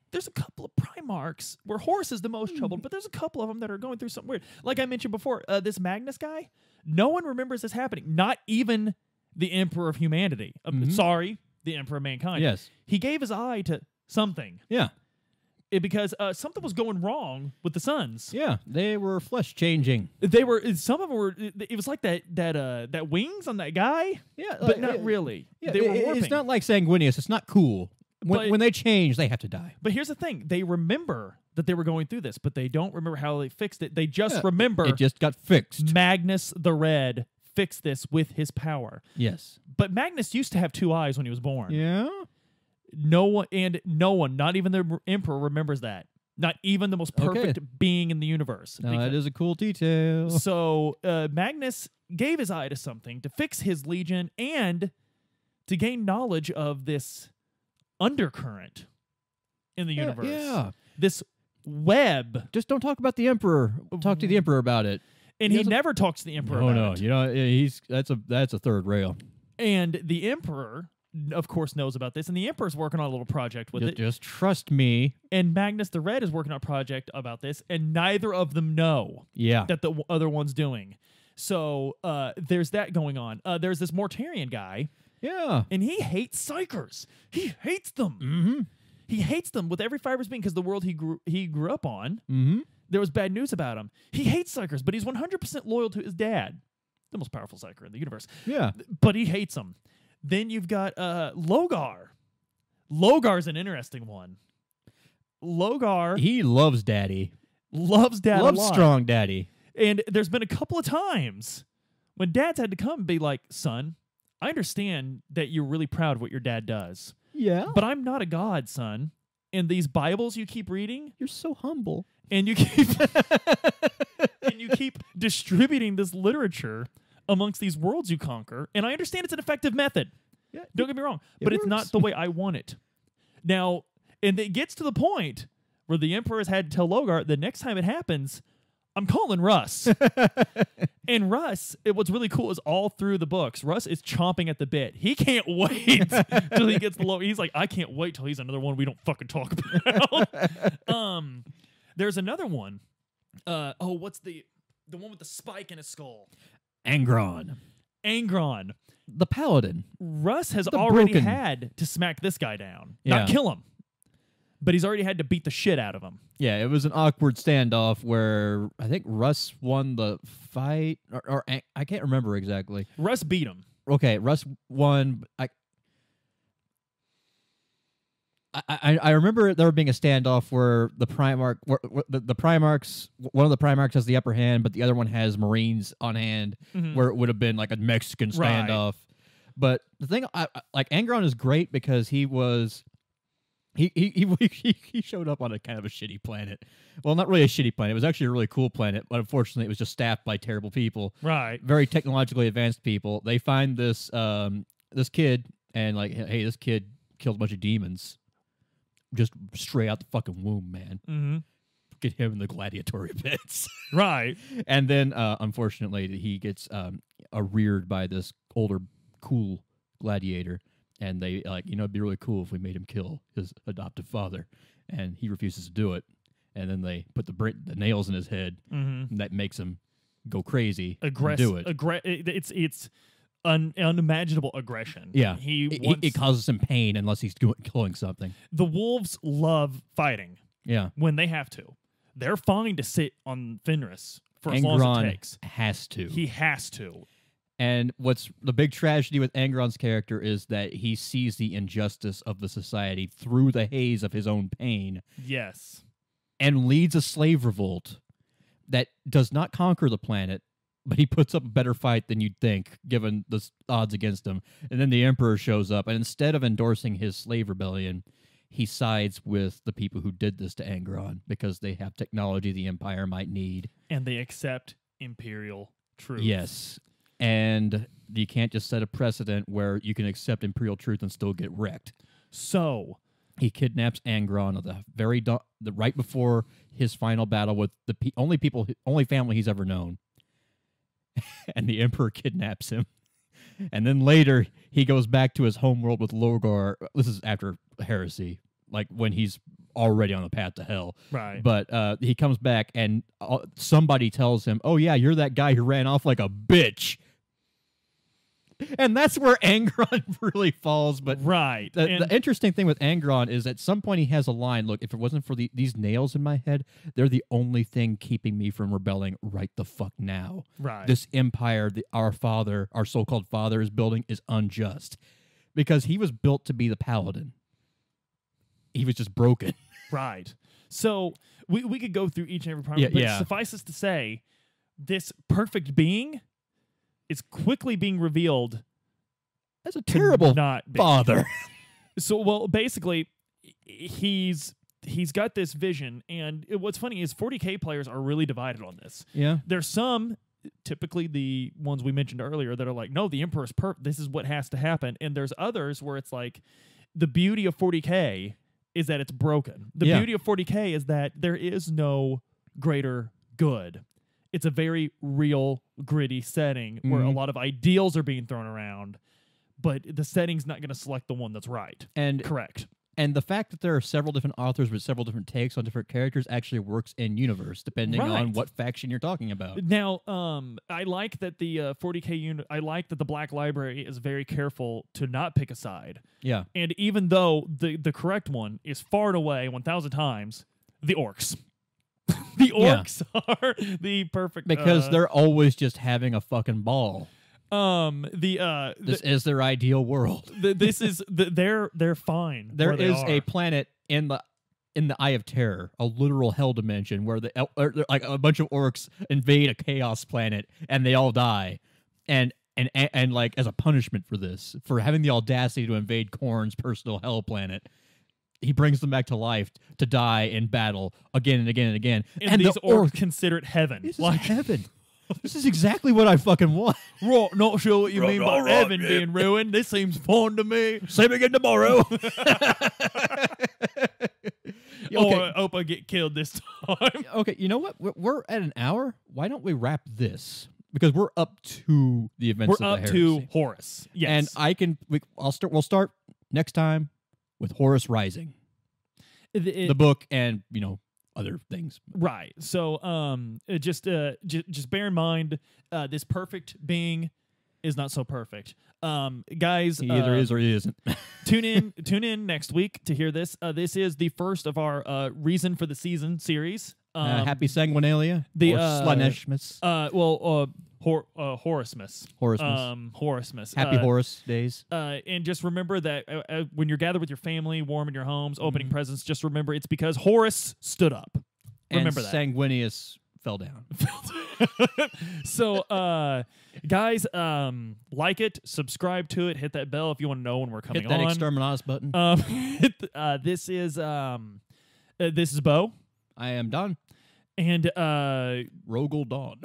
of Primarchs where Horus is the most troubled, but there's a couple of them that are going through something weird. Like I mentioned before, this Magnus guy, no one remembers this happening. Not even the Emperor of Humanity. Sorry, the Emperor of Mankind. Yes. He gave his eye to something. Yeah. Because something was going wrong with the Suns. Yeah, they were flesh changing. They were. Some of them were. It was like that wings on that guy. Yeah, but not really. Yeah, they were warping. It's not like Sanguinius. It's not cool. When they change, they have to die. But here's the thing. They remember that they were going through this, but they don't remember how they fixed it. They just remember... It just got fixed. Magnus the Red fixed this with his power. Yes. But Magnus used to have 2 eyes when he was born. Yeah? No one, not even the Emperor, remembers that. Not even the most perfect being in the universe. No, that is a cool detail. So Magnus gave his eye to something to fix his legion and to gain knowledge of this undercurrent in the universe. Yeah. This web. Just don't talk about the Emperor. Talk to the Emperor about it. And he never talks to the Emperor about it. No. You know, that's a third rail. And the Emperor, of course, knows about this, and the Emperor's working on a little project with it. Just trust me. And Magnus the Red is working on a project about this, and neither of them know that the other one's doing. So there's that going on. There's this Mortarian guy. Yeah. And he hates Psychers. He hates them. Mm-hmm. He hates them with every fiber of his being because the world he grew up on, there was bad news about him. He hates Psychers, but he's 100% loyal to his dad, the most powerful Psyker in the universe. Yeah. But he hates him. Then you've got Logar. Logar's an interesting one. Logar... He loves Daddy. Loves Dad a lot. Loves strong Daddy. And there's been a couple of times when dads had to come and be like, son, I understand that you're really proud of what your dad does. Yeah. But I'm not a god, son. And these Bibles you keep reading... You're so humble. And you keep... and you keep distributing this literature amongst these worlds you conquer. And I understand it's an effective method. Yeah, don't get me wrong. But it's not the way I want it. Now, and it gets to the point where the Emperor has had to tell Logar, the next time it happens... I'm calling Russ. And Russ, what's really cool is all through the books, Russ is chomping at the bit. He can't wait till he gets the low. He's like, I can't wait till he's another one we don't fucking talk about. There's another one. What's the one with the spike in his skull? Angron. The Paladin. Russ has already had to smack this guy down. Not kill him. But he's already had to beat the shit out of him. Yeah, it was an awkward standoff where I think Russ won the fight, or I can't remember exactly. Russ beat him. Okay, Russ won. I remember there being a standoff where the Primarch, the Primarchs, one of the Primarchs has the upper hand, but the other one has Marines on hand, where it would have been like a Mexican standoff. Right. But the thing, like Angron is great because he was. He showed up on a kind of a shitty planet. Well, not really a shitty planet. It was actually a really cool planet, but unfortunately it was just staffed by terrible people. Right. Very technologically advanced people. They find this this kid and like, hey, this kid killed a bunch of demons. Just straight out the fucking womb, man. Mm-hmm. Get him in the gladiatory pits. Right. And then, unfortunately, he gets reared by this older, cool gladiator. And they it'd be really cool if we made him kill his adoptive father, and he refuses to do it. And then they put the nails in his head, and that makes him go crazy. And do it. It's unimaginable aggression. Yeah, it causes him pain unless he's killing something. The wolves love fighting. Yeah, when they have to, they're fine to sit on Fenris for as long as it takes. He has to. And what's the big tragedy with Angron's character is that he sees the injustice of the society through the haze of his own pain. Yes. And leads a slave revolt that does not conquer the planet, but he puts up a better fight than you'd think, given the odds against him. And then the Emperor shows up, and instead of endorsing his slave rebellion, he sides with the people who did this to Angron because they have technology the Empire might need. And they accept Imperial truth. Yes. And you can't just set a precedent where you can accept Imperial truth and still get wrecked. So he kidnaps Angron at the right before his final battle with the only family he's ever known, and the Emperor kidnaps him. And then later he goes back to his homeworld with Logar. This is after heresy, like when he's already on the path to hell. Right. But he comes back and somebody tells him, "Oh yeah, you're that guy who ran off like a bitch." And that's where Angron really falls. But right. The interesting thing with Angron is at some point he has a line, look, if it wasn't for these nails in my head, they're the only thing keeping me from rebelling right the fuck now. Right. This empire that our so-called father is building is unjust. Because he was built to be the paladin. he was just broken. Right. So we could go through each and every part, but suffice us to say, this perfect being is quickly being revealed as a terrible father. So, well, basically, he's got this vision, and what's funny is 40K players are really divided on this. Yeah. There's some, typically the ones we mentioned earlier, that are like, no, the Emperor's perfect. This is what has to happen. And there's others where it's like, the beauty of 40K is that it's broken. The beauty of 40K is that there is no greater good. It's a very real, gritty setting where a lot of ideals are being thrown around, but the setting's not going to select the one that's right. And correct. And the fact that there are several different authors with several different takes on different characters actually works in universe, depending on what faction you're talking about. Now, I like that the 40K unit. I like that the Black Library is very careful to not pick a side. Yeah. And even though the correct one is far and away 1,000 times the orcs. The orcs are the perfect because they're always just having a fucking ball. This is their ideal world. This is they're fine. There is a planet in the Eye of Terror, a literal hell dimension where like a bunch of orcs invade a chaos planet and they all die, and like as a punishment for this, for having the audacity to invade Khorne's personal hell planet, he brings them back to life to die in battle again and again and again. And these orcs consider it heaven. This is heaven. This is exactly what I fucking want. Right, not sure what you mean by heaven being ruined. This seems fun to me. Same again tomorrow. I hope I get killed this time. Okay, you know what? We're at an hour. Why don't we wrap this? Because we're up to the events of the heresy. We're up to Horus. Yes. And we'll start next time with Horus Rising. The book and, other things. Right. So just bear in mind this perfect being is not so perfect. Guys, he either is or he isn't. tune in next week to hear this. This is the first of our Reason for the Season series. Happy Sanguinalia. The Slaanesh-mas. Horusmas. Horusmas. Happy Horus days. And just remember that when you're gathered with your family, warm in your homes, opening presents, just remember it's because Horus stood up. Remember that. Sanguinius fell down. So, guys, like it, subscribe to it, hit that bell if you want to know when we're coming on. Hit that Exterminatus button. This is Bo. I am Don. And Rogel Dawn.